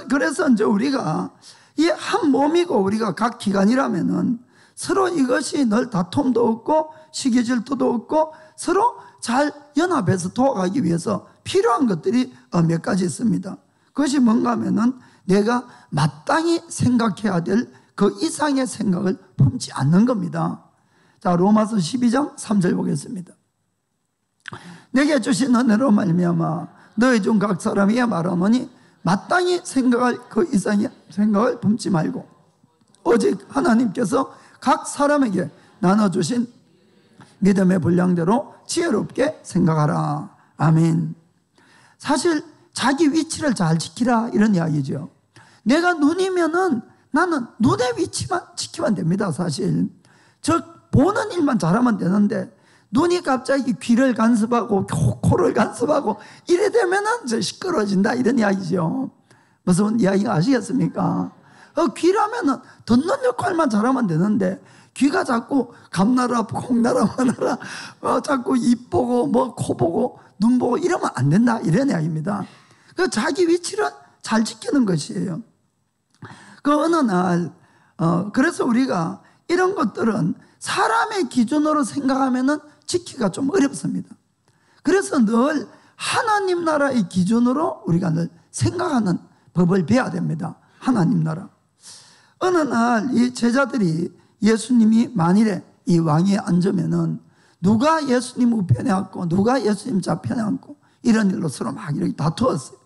그래서 이제 우리가 이 한 몸이고 우리가 각 기관이라면은 서로 이것이 늘 다툼도 없고 시기 질투도 없고 서로 잘 연합해서 도와가기 위해서 필요한 것들이 몇 가지 있습니다. 그것이 뭔가 하면은 내가 마땅히 생각해야 될 그 이상의 생각을 품지 않는 겁니다. 자, 로마서 12장 3절 보겠습니다. 내게 주신 은혜로 말미암아 너희 중 각 사람에게 말하노니 마땅히 생각할 그 이상의 생각을 품지 말고 오직 하나님께서 각 사람에게 나눠주신 믿음의 분량대로 지혜롭게 생각하라. 아멘. 사실 자기 위치를 잘 지키라 이런 이야기죠. 내가 눈이면은 나는 눈의 위치만 지키면 됩니다. 사실 즉 보는 일만 잘하면 되는데 눈이 갑자기 귀를 간섭하고 코를 간섭하고 이래 되면은 이제 시끄러워진다 이런 이야기죠. 무슨 이야기가 아시겠습니까? 귀라면은 듣는 역할만 잘하면 되는데 귀가 자꾸 감나라 콩나라 마나라 자꾸 입 보고 뭐 코 보고 눈 보고 이러면 안 된다 이런 이야기입니다. 그 자기 위치를 잘 지키는 것이에요. 그 어느 날 그래서 우리가 이런 것들은 사람의 기준으로 생각하면은 지키기가 좀 어렵습니다. 그래서 늘 하나님 나라의 기준으로 우리가 늘 생각하는 법을 배워야 됩니다. 하나님 나라. 어느 날 이 제자들이 예수님이 만일에 이 왕위에 앉으면은 누가 예수님 우편에 앉고 누가 예수님 좌편에 앉고 이런 일로 서로 막 이렇게 다투었어요.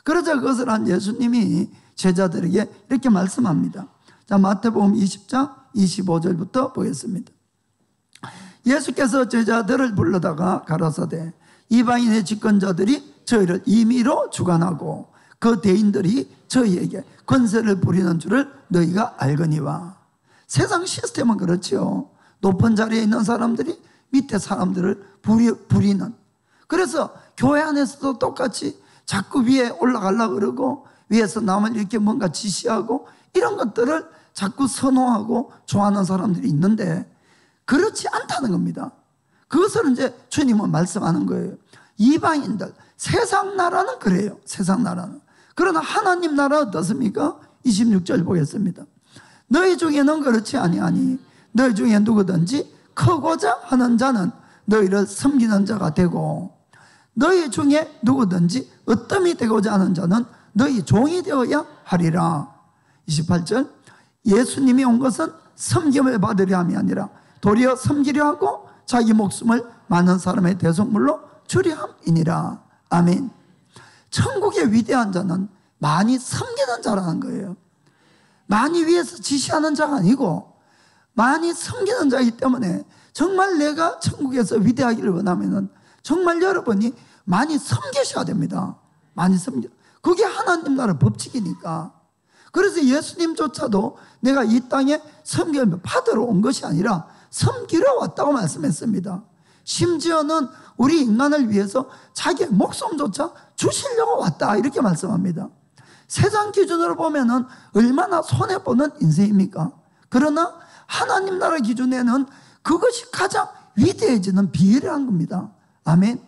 그러자 그것을 한 예수님이 제자들에게 이렇게 말씀합니다. 자, 마태복음 20장 25절부터 보겠습니다. 예수께서 제자들을 불러다가 가라사대 이방인의 집권자들이 저희를 임의로 주관하고 그 대인들이 저희에게 권세를 부리는 줄을 너희가 알거니와. 세상 시스템은 그렇죠. 높은 자리에 있는 사람들이 밑에 사람들을 부리는. 그래서 교회 안에서도 똑같이 자꾸 위에 올라가려고 그러고 위에서 남을 이렇게 뭔가 지시하고 이런 것들을 자꾸 선호하고 좋아하는 사람들이 있는데 그렇지 않다는 겁니다. 그것을 이제 주님은 말씀하는 거예요. 이방인들, 세상 나라는 그래요. 세상 나라는. 그러나 하나님 나라 어떻습니까? 26절 보겠습니다. 너희 중에는 그렇지 아니하니 너희 중에 누구든지 크고자 하는 자는 너희를 섬기는 자가 되고 너희 중에 누구든지 으뜸이 되고자 하는 자는 너희 종이 되어야 하리라. 28절 예수님이 온 것은 섬김을 받으려 함이 아니라 도리어 섬기려 하고 자기 목숨을 많은 사람의 대속물로 주려 함이니라. 아멘. 천국의 위대한 자는 많이 섬기는 자라는 거예요. 많이 위에서 지시하는 자가 아니고 많이 섬기는 자이기 때문에 정말 내가 천국에서 위대하기를 원하면은 정말 여러분이 많이 섬기셔야 됩니다. 많이 섬겨. 그게 하나님 나라 법칙이니까. 그래서 예수님조차도 내가 이 땅에 섬김을 받으러 온 것이 아니라 섬기러 왔다고 말씀했습니다. 심지어는 우리 인간을 위해서 자기의 목숨조차 주시려고 왔다 이렇게 말씀합니다. 세상 기준으로 보면은 얼마나 손해보는 인생입니까? 그러나 하나님 나라 기준에는 그것이 가장 위대해지는 비결이라는 겁니다. 아멘.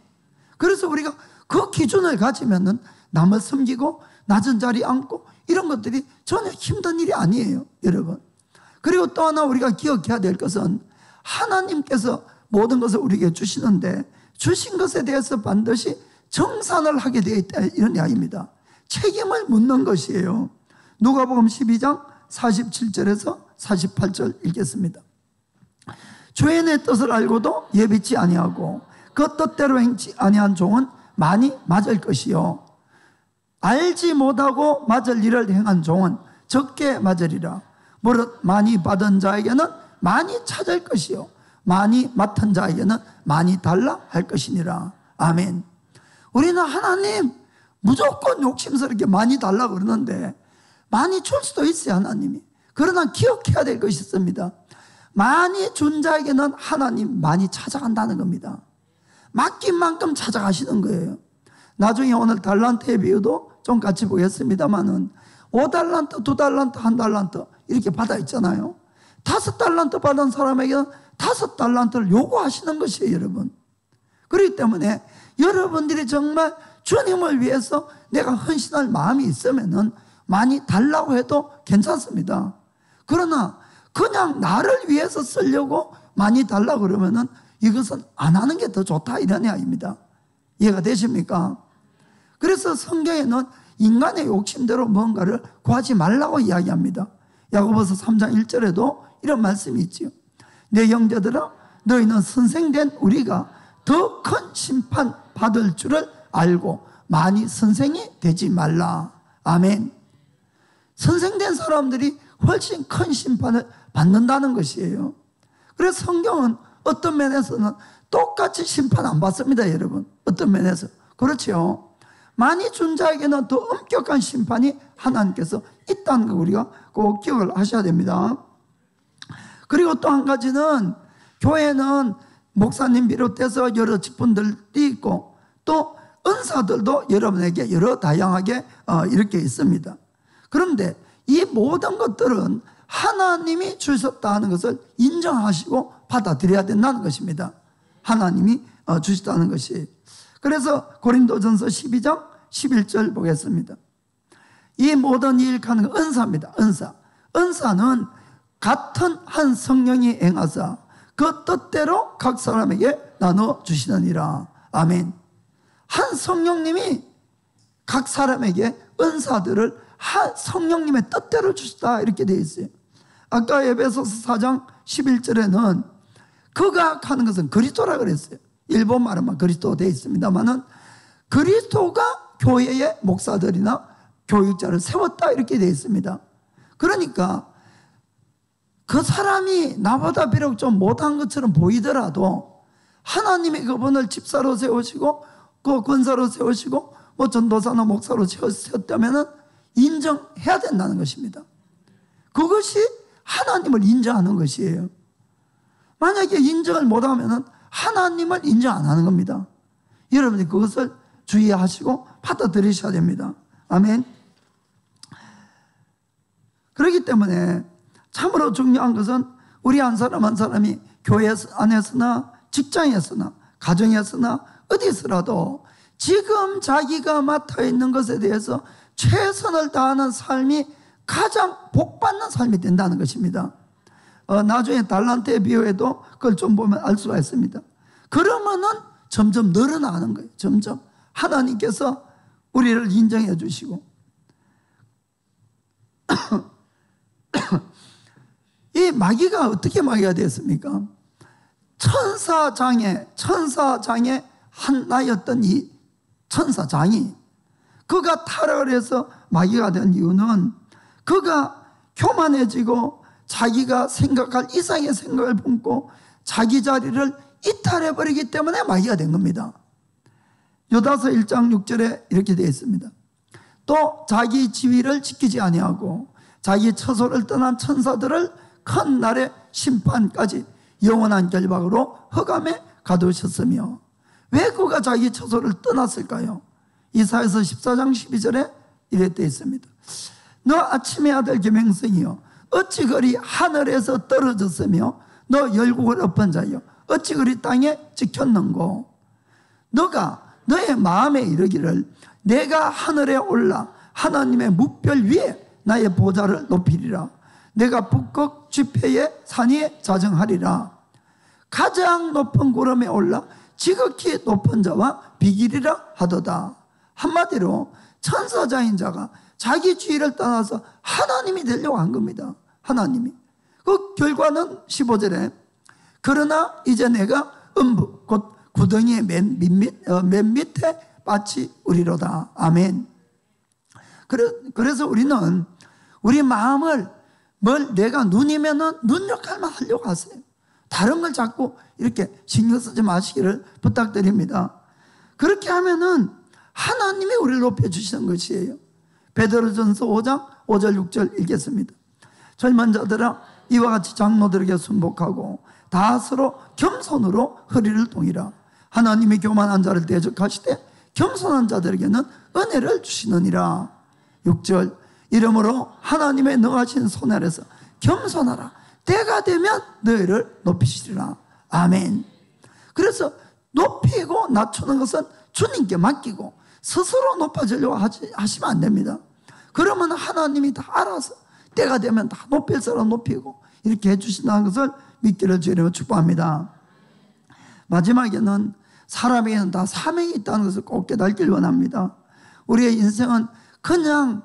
그래서 우리가 그 기준을 가지면은 남을 섬기고 낮은 자리에 앉고 이런 것들이 전혀 힘든 일이 아니에요, 여러분. 그리고 또 하나 우리가 기억해야 될 것은 하나님께서 모든 것을 우리에게 주시는데 주신 것에 대해서 반드시 정산을 하게 되어 있다 이런 이야기입니다. 책임을 묻는 것이에요. 누가복음 12장 47절에서 48절 읽겠습니다. 주인의 뜻을 알고도 예비치 아니하고 그 뜻대로 행치 아니한 종은 많이 맞을 것이요 알지 못하고 맞을 일을 행한 종은 적게 맞으리라. 무릇 많이 받은 자에게는 많이 찾을 것이요 많이 맡은 자에게는 많이 달라 할 것이니라. 아멘. 우리는 하나님 무조건 욕심스럽게 많이 달라고 그러는데 많이 줄 수도 있어요, 하나님이. 그러나 기억해야 될 것이 있습니다. 많이 준 자에게는 하나님 많이 찾아간다는 겁니다. 맡긴 만큼 찾아가시는 거예요. 나중에 오늘 달란트의 비유도 좀 같이 보겠습니다만은 5달란트, 2달란트, 1달란트 이렇게 받아 있잖아요. 5달란트 받은 사람에게는 5달란트를 요구하시는 것이에요, 여러분. 그렇기 때문에 여러분들이 정말 주님을 위해서 내가 헌신할 마음이 있으면은 많이 달라고 해도 괜찮습니다. 그러나 그냥 나를 위해서 쓰려고 많이 달라고 그러면은 이것은 안 하는 게 더 좋다 이런 이야기입니다. 이해가 되십니까? 그래서 성경에는 인간의 욕심대로 뭔가를 구하지 말라고 이야기합니다. 야고보서 3장 1절에도 이런 말씀이 있지요. 내 형제들아 너희는 선생된 우리가 더 큰 심판 받을 줄을 알고 많이 선생이 되지 말라. 아멘. 선생된 사람들이 훨씬 큰 심판을 받는다는 것이에요. 그래서 성경은 어떤 면에서는 똑같이 심판 안 받습니다, 여러분. 어떤 면에서. 그렇죠. 많이 준 자에게는 더 엄격한 심판이 하나님께서 있다는 거 우리가 꼭 기억을 하셔야 됩니다. 그리고 또 한 가지는 교회는 목사님 비롯해서 여러 직분들이 있고 또 은사들도 여러분에게 여러 다양하게 이렇게 있습니다. 그런데 이 모든 것들은 하나님이 주셨다 하는 것을 인정하시고 받아들여야 된다는 것입니다. 하나님이 주셨다는 것이. 그래서 고린도전서 12장 11절 보겠습니다. 이 모든 일 하는 건 은사입니다. 은사. 은사는 같은 한 성령이 행하사 그 뜻대로 각 사람에게 나눠 주시느니라. 아멘. 한 성령님이 각 사람에게 은사들을 한 성령님의 뜻대로 주시다 이렇게 되어 있어요. 아까 에베소서 4장 11절에는 그가 하는 것은 그리스도라 그랬어요. 일본 말은 그리스도 되어 있습니다만은 그리스도가 교회의 목사들이나 교육자를 세웠다 이렇게 되어 있습니다. 그러니까 그 사람이 나보다 비록 좀 못한 것처럼 보이더라도 하나님이 그분을 집사로 세우시고 그 권사로 세우시고 뭐 전도사나 목사로 세웠다면 인정해야 된다는 것입니다. 그것이 하나님을 인정하는 것이에요. 만약에 인정을 못하면 하나님을 인정 안 하는 겁니다. 여러분이 그것을 주의하시고 받아들이셔야 됩니다. 아멘. 그렇기 때문에 참으로 중요한 것은 우리 한 사람 한 사람이 교회 안에서나 직장에서나 가정에서나 어디서라도 지금 자기가 맡아 있는 것에 대해서 최선을 다하는 삶이 가장 복받는 삶이 된다는 것입니다. 나중에 달란트의 비유에도 그걸 좀 보면 알 수가 있습니다. 그러면은 점점 늘어나는 거예요. 점점 하나님께서 우리를 인정해 주시고 이 마귀가 어떻게 마귀가 됐습니까? 천사장의 하나였던 이 천사장이 그가 타락을 해서 마귀가 된 이유는 그가 교만해지고 자기가 생각할 이상의 생각을 품고 자기 자리를 이탈해버리기 때문에 마귀가 된 겁니다. 요다서 1장 6절에 이렇게 되어 있습니다. 또 자기 지위를 지키지 아니하고 자기 처소를 떠난 천사들을 큰 날의 심판까지 영원한 결박으로 흑암에 가두셨으며 왜 그가 자기 처소를 떠났을까요? 이사야서 14장 12절에 이렇게 되어 있습니다. 너 아침의 아들 김행성이여 어찌 그리 하늘에서 떨어졌으며 너 열국을 엎은 자여 어찌 그리 땅에 찍혔는고. 너가 너의 마음에 이르기를 내가 하늘에 올라 하나님의 뭇별 위에 나의 보좌를 높이리라. 내가 북극 지폐의 산 위에 자정하리라. 가장 높은 구름에 올라 지극히 높은 자와 비기리라 하도다. 한마디로 천사장인 자가 자기 지위를 떠나서 하나님이 되려고 한 겁니다. 하나님이. 그 결과는 15절에 그러나 이제 내가 음부 곧 구덩이의 맨 밑에 빠치 우리로다. 아멘. 그래서 우리는 우리 마음을 내가 눈이면은 눈 역할만 하려고 하세요. 다른 걸 자꾸 이렇게 신경 쓰지 마시기를 부탁드립니다. 그렇게 하면은 하나님이 우리를 높여주시는 것이에요. 베드로전서 5장 5절 6절 읽겠습니다. 젊은 자들아 이와 같이 장로들에게 순복하고 다 서로 겸손으로 허리를 동이라. 하나님이 교만한 자를 대적하시되 겸손한 자들에게는 은혜를 주시느니라. 6절 이러므로 하나님의 능하신 손 아래서 겸손하라. 때가 되면 너희를 높이시리라. 아멘. 그래서 높이고 낮추는 것은 주님께 맡기고 스스로 높아지려고 하시면 안 됩니다. 그러면 하나님이 다 알아서 때가 되면 다 높일 사람 높이고 이렇게 해주신다는 것을 믿기를 주님으로 축복합니다. 마지막에는 사람에게는 다 사명이 있다는 것을 꼭 깨닫길 원합니다. 우리의 인생은 그냥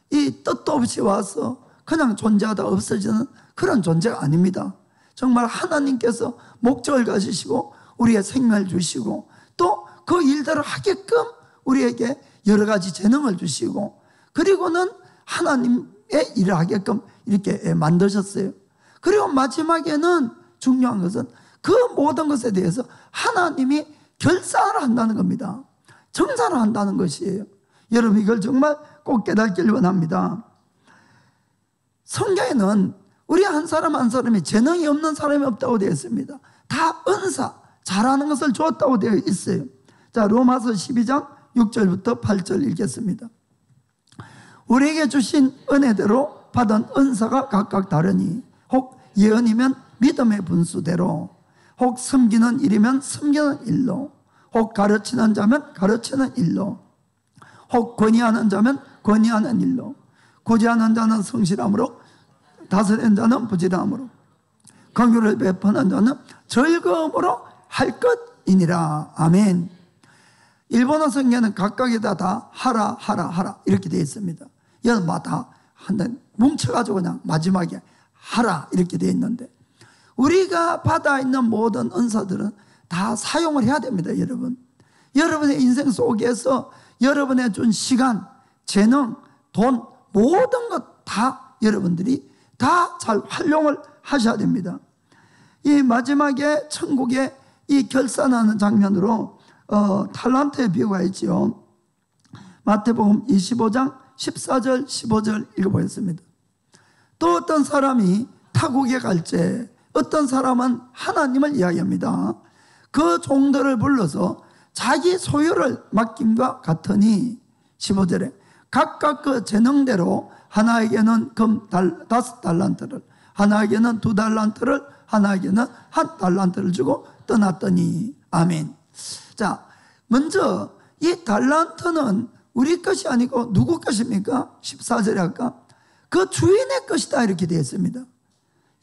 이 뜻도 없이 와서 그냥 존재하다 없어지는 그런 존재가 아닙니다. 정말 하나님께서 목적을 가지시고 우리의 생명을 주시고 또 그 일들을 하게끔 우리에게 여러 가지 재능을 주시고 그리고는 하나님의 일을 하게끔 이렇게 만드셨어요. 그리고 마지막에는 중요한 것은 그 모든 것에 대해서 하나님이 결산을 한다는 겁니다. 정산을 한다는 것이에요. 여러분 이걸 정말 꼭 깨닫길 원합니다. 성경에는 우리 한 사람 한 사람이 재능이 없는 사람이 없다고 되어 있습니다. 다 은사, 잘하는 것을 주었다고 되어 있어요. 자, 로마서 12장 6절부터 8절 읽겠습니다. 우리에게 주신 은혜대로 받은 은사가 각각 다르니 혹 예언이면 믿음의 분수대로, 혹 섬기는 일이면 섬기는 일로, 혹 가르치는 자면 가르치는 일로, 혹 권위하는 자면 권위하는 일로, 구제하는 자는 성실함으로, 다스리는 자는 부지런함으로, 긍휼을 베푸는 자는 즐거움으로 할 것이니라. 아멘. 일본어 성경에는 각각에다 다 하라 하라 하라 이렇게 되어 있습니다. 여러분마다 뭉쳐가지고 그냥 마지막에 하라 이렇게 되어 있는데, 우리가 받아 있는 모든 은사들은 다 사용을 해야 됩니다. 여러분, 여러분의 인생 속에서 여러분의 준 시간, 재능, 돈, 모든 것 다 여러분들이 다 잘 활용을 하셔야 됩니다. 이 마지막에 천국에 이 결산하는 장면으로 탈란트의 비유가 있지요. 마태복음 25장 14절 15절 읽어보겠습니다. 또 어떤 사람이 타국에 갈지 어떤 사람은 하나님을 이야기합니다. 그 종들을 불러서 자기 소유를 맡김과 같으니, 15절에 각각 그 재능대로 하나에게는 금 5달란트를, 하나에게는 2달란트를, 하나에게는 1달란트를 주고 떠났더니. 아멘. 자, 먼저 이 달란트는 우리 것이 아니고 누구 것입니까? 14절에 아까 그 주인의 것이다 이렇게 되어 있습니다.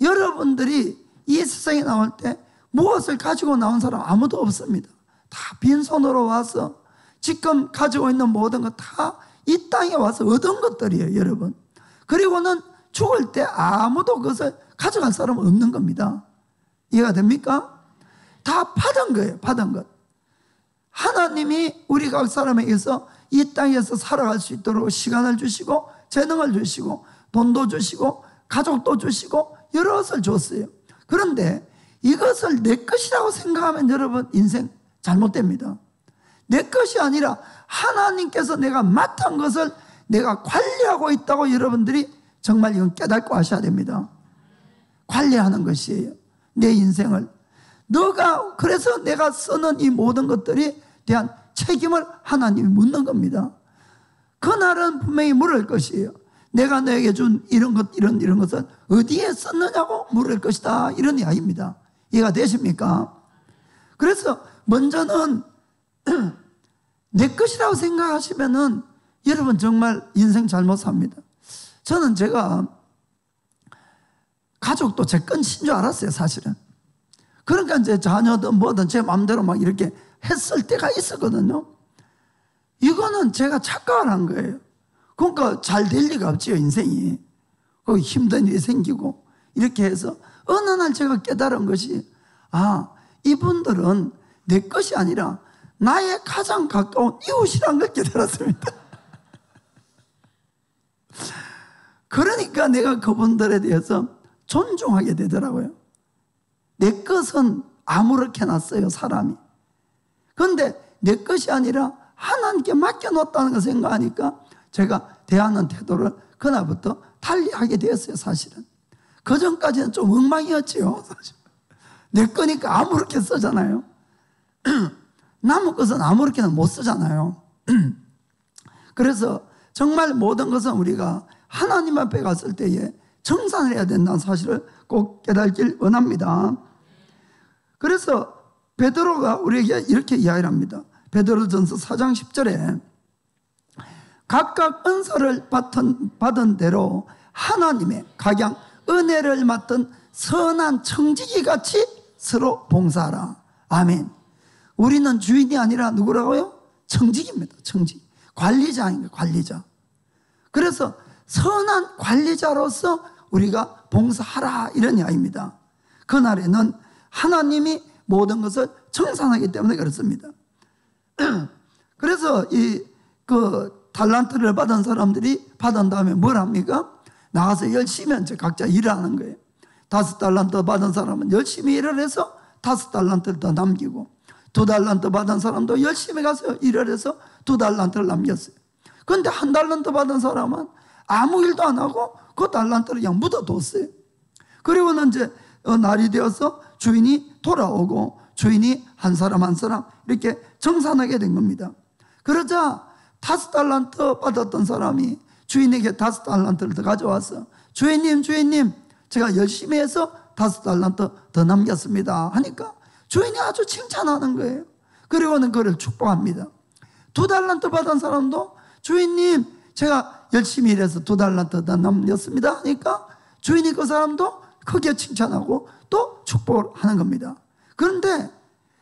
여러분들이 이 세상에 나올 때 무엇을 가지고 나온 사람 아무도 없습니다. 다 빈손으로 와서 지금 가지고 있는 모든 것 다 이 땅에 와서 얻은 것들이에요, 여러분. 그리고는 죽을 때 아무도 그것을 가져갈 사람은 없는 겁니다. 이해가 됩니까? 다 받은 거예요, 받은 것. 하나님이 우리 각 사람에게서 이 땅에서 살아갈 수 있도록 시간을 주시고 재능을 주시고 돈도 주시고 가족도 주시고 여러 것을 줬어요. 그런데 이것을 내 것이라고 생각하면 여러분 인생 잘못됩니다. 내 것이 아니라 하나님께서 내가 맡은 것을 내가 관리하고 있다고 여러분들이 정말 이건 깨닫고 하셔야 됩니다. 관리하는 것이에요, 내 인생을. 그래서 내가 쓰는 이 모든 것들이 대한 책임을 하나님이 묻는 겁니다. 그날은 분명히 물을 것이에요. 내가 너에게 준 이런 것을 어디에 썼느냐고 물을 것이다, 이런 이야기입니다. 이해가 되십니까? 그래서 먼저는 내 것이라고 생각하시면은 여러분 정말 인생 잘못 삽니다. 저는 제가 가족도 제 것인 줄 알았어요, 사실은. 그러니까 이제 자녀든 뭐든 제 마음대로 막 이렇게 했을 때가 있었거든요. 이거는 제가 착각을 한 거예요. 그러니까 잘 될 리가 없지요, 인생이. 거기 힘든 일이 생기고 이렇게 해서 어느 날 제가 깨달은 것이, 이분들은 내 것이 아니라 나의 가장 가까운 이웃이란 걸 깨달았습니다. 그러니까 내가 그분들에 대해서 존중하게 되더라고요. 내 것은 아무렇게 놨어요, 사람이. 그런데 내 것이 아니라 하나님께 맡겨놓았다는 걸 생각하니까 제가 대하는 태도를 그날부터 달리하게 되었어요, 사실은. 그 전까지는 좀 엉망이었지요, 사실. 내 거니까 아무렇게 쓰잖아요. 남의 것은 아무렇게는 못 쓰잖아요. 그래서 정말 모든 것은 우리가 하나님 앞에 갔을 때에 정산을 해야 된다는 사실을 꼭 깨닫길 원합니다. 그래서 베드로가 우리에게 이렇게 이야기를 합니다. 베드로전서 4장 10절에 각각 은사를 받은 대로 하나님의 각양 은혜를 맡은 선한 청지기 같이 서로 봉사하라. 아멘. 우리는 주인이 아니라 누구라고요? 청지기입니다. 청지기. 관리자입니다. 관리자. 그래서 선한 관리자로서 우리가 봉사하라, 이런 이야기입니다. 그날에는 하나님이 모든 것을 청산하기 때문에 그렇습니다. 그래서 달란트를 받은 사람들이 받은 다음에 뭘 합니까? 나가서 열심히 이제 각자 일을 하는 거예요. 5달란트 받은 사람은 열심히 일을 해서 5달란트를 더 남기고, 2달란트 받은 사람도 열심히 가서 일을 해서 2달란트를 남겼어요. 그런데 1달란트 받은 사람은 아무 일도 안 하고 그 달란트를 그냥 묻어뒀어요. 그리고는 이제 날이 되어서 주인이 돌아오고 주인이 한 사람 한 사람 이렇게 정산하게 된 겁니다. 그러자 5달란트 받았던 사람이 주인에게 5달란트를 더 가져와서 주인님 제가 열심히 해서 5달란트 더 남겼습니다 하니까 주인이 아주 칭찬하는 거예요. 그리고는 그를 축복합니다. 2달란트 받은 사람도 주인님 제가 열심히 일해서 2달란트 더 남겼습니다 하니까 주인이 그 사람도 크게 칭찬하고 또 축복을 하는 겁니다. 그런데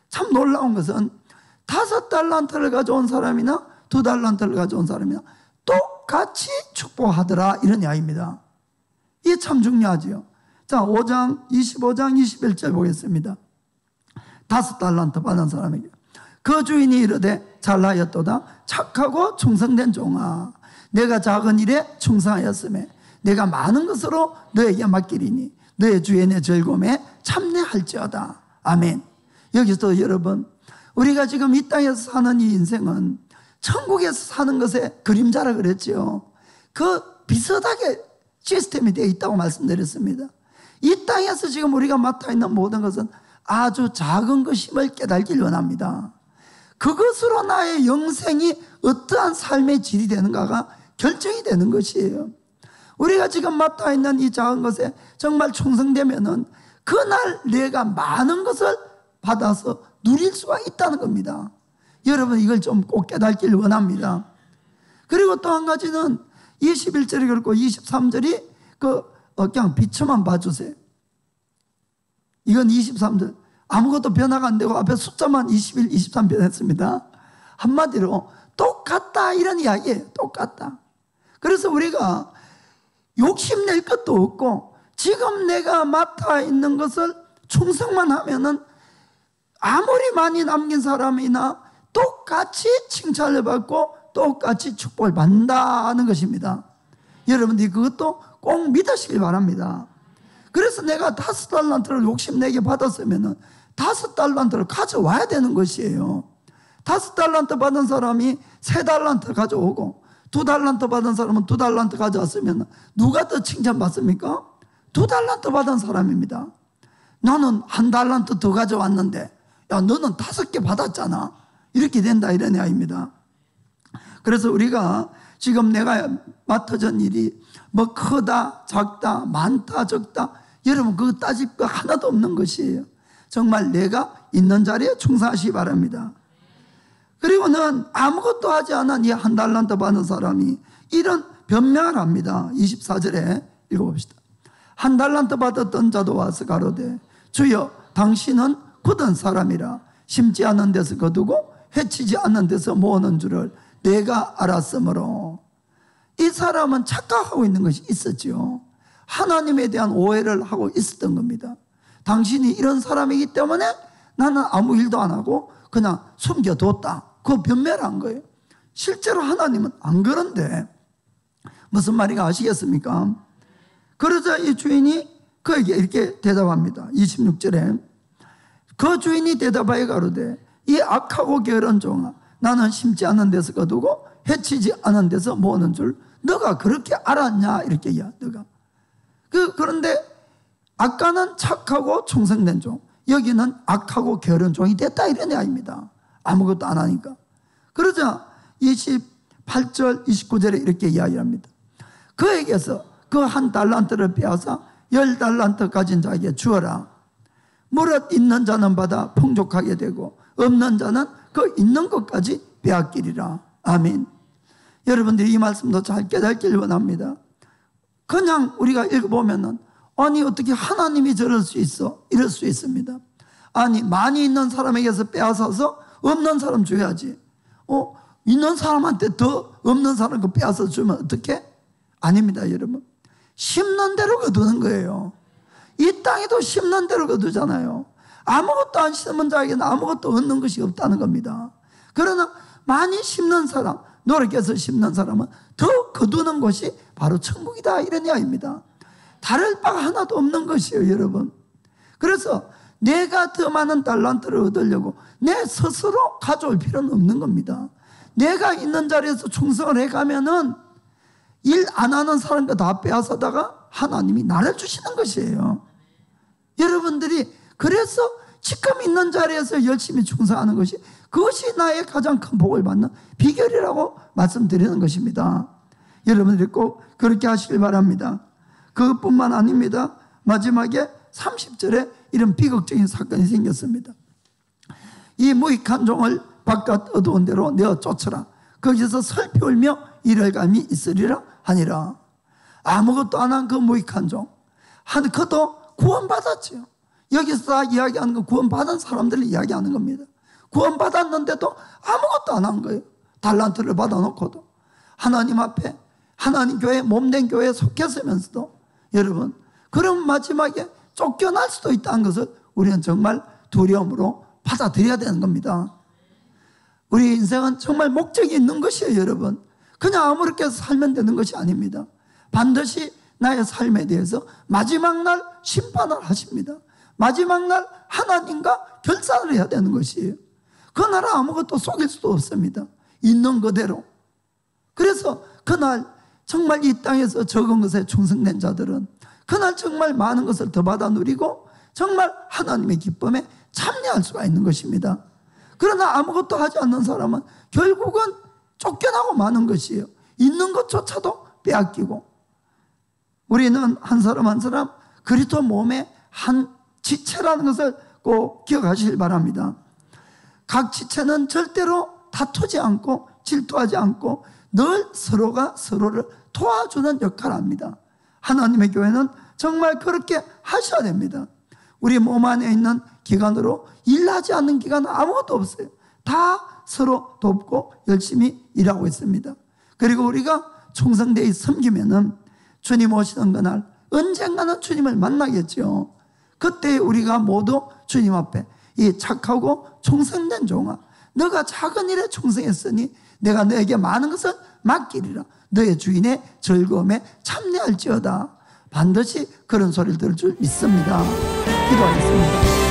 참 놀라운 것은 5달란트를 가져온 사람이나 2달란트를 가져온 사람이나 똑같이 축복하더라, 이런 이야기입니다. 이게 참 중요하죠. 자, 5장 25장 21절 보겠습니다. 5달란트 받은 사람에게 그 주인이 이르되 잘하였도다 착하고 충성된 종아, 내가 작은 일에 충성하였음에 내가 많은 것으로 너에게 맡기리니 너의 주인의 즐거움에 참내할지어다. 아멘. 여기서 여러분, 우리가 지금 이 땅에서 사는 이 인생은 천국에서 사는 것의 그림자라 그랬죠. 그 비슷하게 시스템이 되어 있다고 말씀드렸습니다. 이 땅에서 지금 우리가 맡아 있는 모든 것은 아주 작은 것임을 깨달길 원합니다. 그것으로 나의 영생이 어떠한 삶의 질이 되는가가 결정이 되는 것이에요. 우리가 지금 맡아 있는 이 작은 것에 정말 충성되면은 그날 내가 많은 것을 받아서 누릴 수가 있다는 겁니다. 여러분, 이걸 좀 꼭 깨닫길 원합니다. 그리고 또 한 가지는 21절이 그렇고 23절이 그냥 비춰만 봐주세요. 이건 23절 아무것도 변화가 안 되고 앞에 숫자만 21, 23 변했습니다. 한마디로 똑같다, 이런 이야기예요. 똑같다. 그래서 우리가 욕심낼 것도 없고 지금 내가 맡아 있는 것을 충성만 하면은 아무리 많이 남긴 사람이나 똑같이 칭찬을 받고 똑같이 축복을 받는다는 것입니다. 여러분들이 그것도 꼭 믿으시길 바랍니다. 그래서 내가 5달란트를 욕심내게 받았으면은 5달란트를 가져와야 되는 것이에요. 5달란트 받은 사람이 3달란트 가져오고 2달란트 받은 사람은 2달란트 가져왔으면 누가 더 칭찬받습니까? 2달란트 받은 사람입니다. 나는 1달란트 더 가져왔는데 야, 너는 5개 받았잖아. 이렇게 된다, 이런 이야기입니다. 그래서 우리가 지금 내가 맡아진 일이 뭐 크다 작다 많다 적다, 여러분 그거 따질 거 하나도 없는 것이에요. 정말 내가 있는 자리에 충성하시기 바랍니다. 그리고는 아무것도 하지 않은 이 1달란트 받은 사람이 이런 변명을 합니다. 24절에 읽어봅시다. 1달란트 받았던 자도 와서 가로되 주여 당신은 굳은 사람이라 심지 않은 데서 거두고 해치지 않는 데서 모으는 줄을 내가 알았으므로. 이 사람은 착각하고 있는 것이 있었죠. 하나님에 대한 오해를 하고 있었던 겁니다. 당신이 이런 사람이기 때문에 나는 아무 일도 안 하고 그냥 숨겨뒀다, 그거 변명을 한 거예요. 실제로 하나님은 안 그런데 무슨 말인가 아시겠습니까? 그러자 이 주인이 그에게 이렇게 대답합니다. 26절에 그 주인이 대답하여 가로되 이 악하고 게으른 종아, 나는 심지 않은 데서 거두고 해치지 않은 데서 모으는 줄 너가 그렇게 알았냐, 이렇게 얘기야. 너가 그런데 아까는 착하고 충성된 종, 여기는 악하고 게으른 종이 됐다, 이런 이야기입니다. 아무것도 안 하니까. 그러자 28절 29절에 이렇게 이야기합니다. 그에게서 그 1달란트를 빼앗아 10달란트 가진 자에게 주어라. 무릇 있는 자는 받아 풍족하게 되고 없는 자는 그 있는 것까지 빼앗기리라. 아멘. 여러분들이 이 말씀도 잘 깨닫길 원합니다. 그냥 우리가 읽어보면은 아니 어떻게 하나님이 저럴 수 있어? 이럴 수 있습니다. 아니 많이 있는 사람에게서 빼앗아서 없는 사람 줘야지. 있는 사람한테 더 없는 사람 거 빼앗아 주면 어떡해? 아닙니다, 여러분. 심는 대로 거두는 거예요. 이 땅에도 심는 대로 거두잖아요. 아무것도 안 심은 자에게는 아무것도 얻는 것이 없다는 겁니다. 그러나 많이 심는 사람, 노력해서 심는 사람은 더 거두는 것이 바로 천국이다, 이런 이야기입니다. 다를 바가 하나도 없는 것이에요, 여러분. 그래서 내가 더 많은 달란트를 얻으려고 내 스스로 가져올 필요는 없는 겁니다. 내가 있는 자리에서 충성을 해가면은 일 안 하는 사람과 다 빼앗아다가 하나님이 나를 주시는 것이에요. 여러분들이 그래서 지금 있는 자리에서 열심히 충성하는 것이, 그것이 나의 가장 큰 복을 받는 비결이라고 말씀드리는 것입니다. 여러분들이 꼭 그렇게 하시길 바랍니다. 그것뿐만 아닙니다. 마지막에 30절에 이런 비극적인 사건이 생겼습니다. 이 무익한 종을 바깥 어두운 데로 내어 쫓으라. 거기서 슬피 울며 이럴 감이 있으리라 하니라. 아무것도 안 한 그 무익한 종, 그도 구원받았지요. 여기서 다 이야기하는 건 구원받은 사람들을 이야기하는 겁니다. 구원받았는데도 아무것도 안 한 거예요. 달란트를 받아놓고도 하나님 앞에, 하나님 교회, 몸된 교회에 속했으면서도 여러분, 그럼 마지막에 쫓겨날 수도 있다는 것을 우리는 정말 두려움으로 받아들여야 되는 겁니다. 우리 인생은 정말 목적이 있는 것이에요, 여러분. 그냥 아무렇게 살면 되는 것이 아닙니다. 반드시 나의 삶에 대해서 마지막 날 심판을 하십니다. 마지막 날 하나님과 결산을 해야 되는 것이에요. 그날은 아무것도 속일 수도 없습니다. 있는 그대로. 그래서 그날 정말 이 땅에서 적은 것에 충성된 자들은 그날 정말 많은 것을 더 받아 누리고 정말 하나님의 기쁨에 참여할 수가 있는 것입니다. 그러나 아무것도 하지 않는 사람은 결국은 쫓겨나고 마는 것이에요. 있는 것조차도 빼앗기고. 우리는 한 사람 한 사람 그리스도 몸의 한 지체라는 것을 꼭 기억하시길 바랍니다. 각 지체는 절대로 다투지 않고 질투하지 않고 늘 서로가 서로를 도와주는 역할을 합니다. 하나님의 교회는 정말 그렇게 하셔야 됩니다. 우리 몸 안에 있는 기관으로 일하지 않는 기관은 아무것도 없어요. 다 서로 돕고 열심히 일하고 있습니다. 그리고 우리가 충성되이 섬기면은 주님 오시는 그날 언젠가는 주님을 만나겠죠. 그때 우리가 모두 주님 앞에 이 착하고 충성된 종아, 너가 작은 일에 충성했으니 내가 너에게 많은 것을 맡기리라. 너의 주인의 즐거움에 참여할지어다. 반드시 그런 소리를 들을 줄 믿습니다. 기도하겠습니다.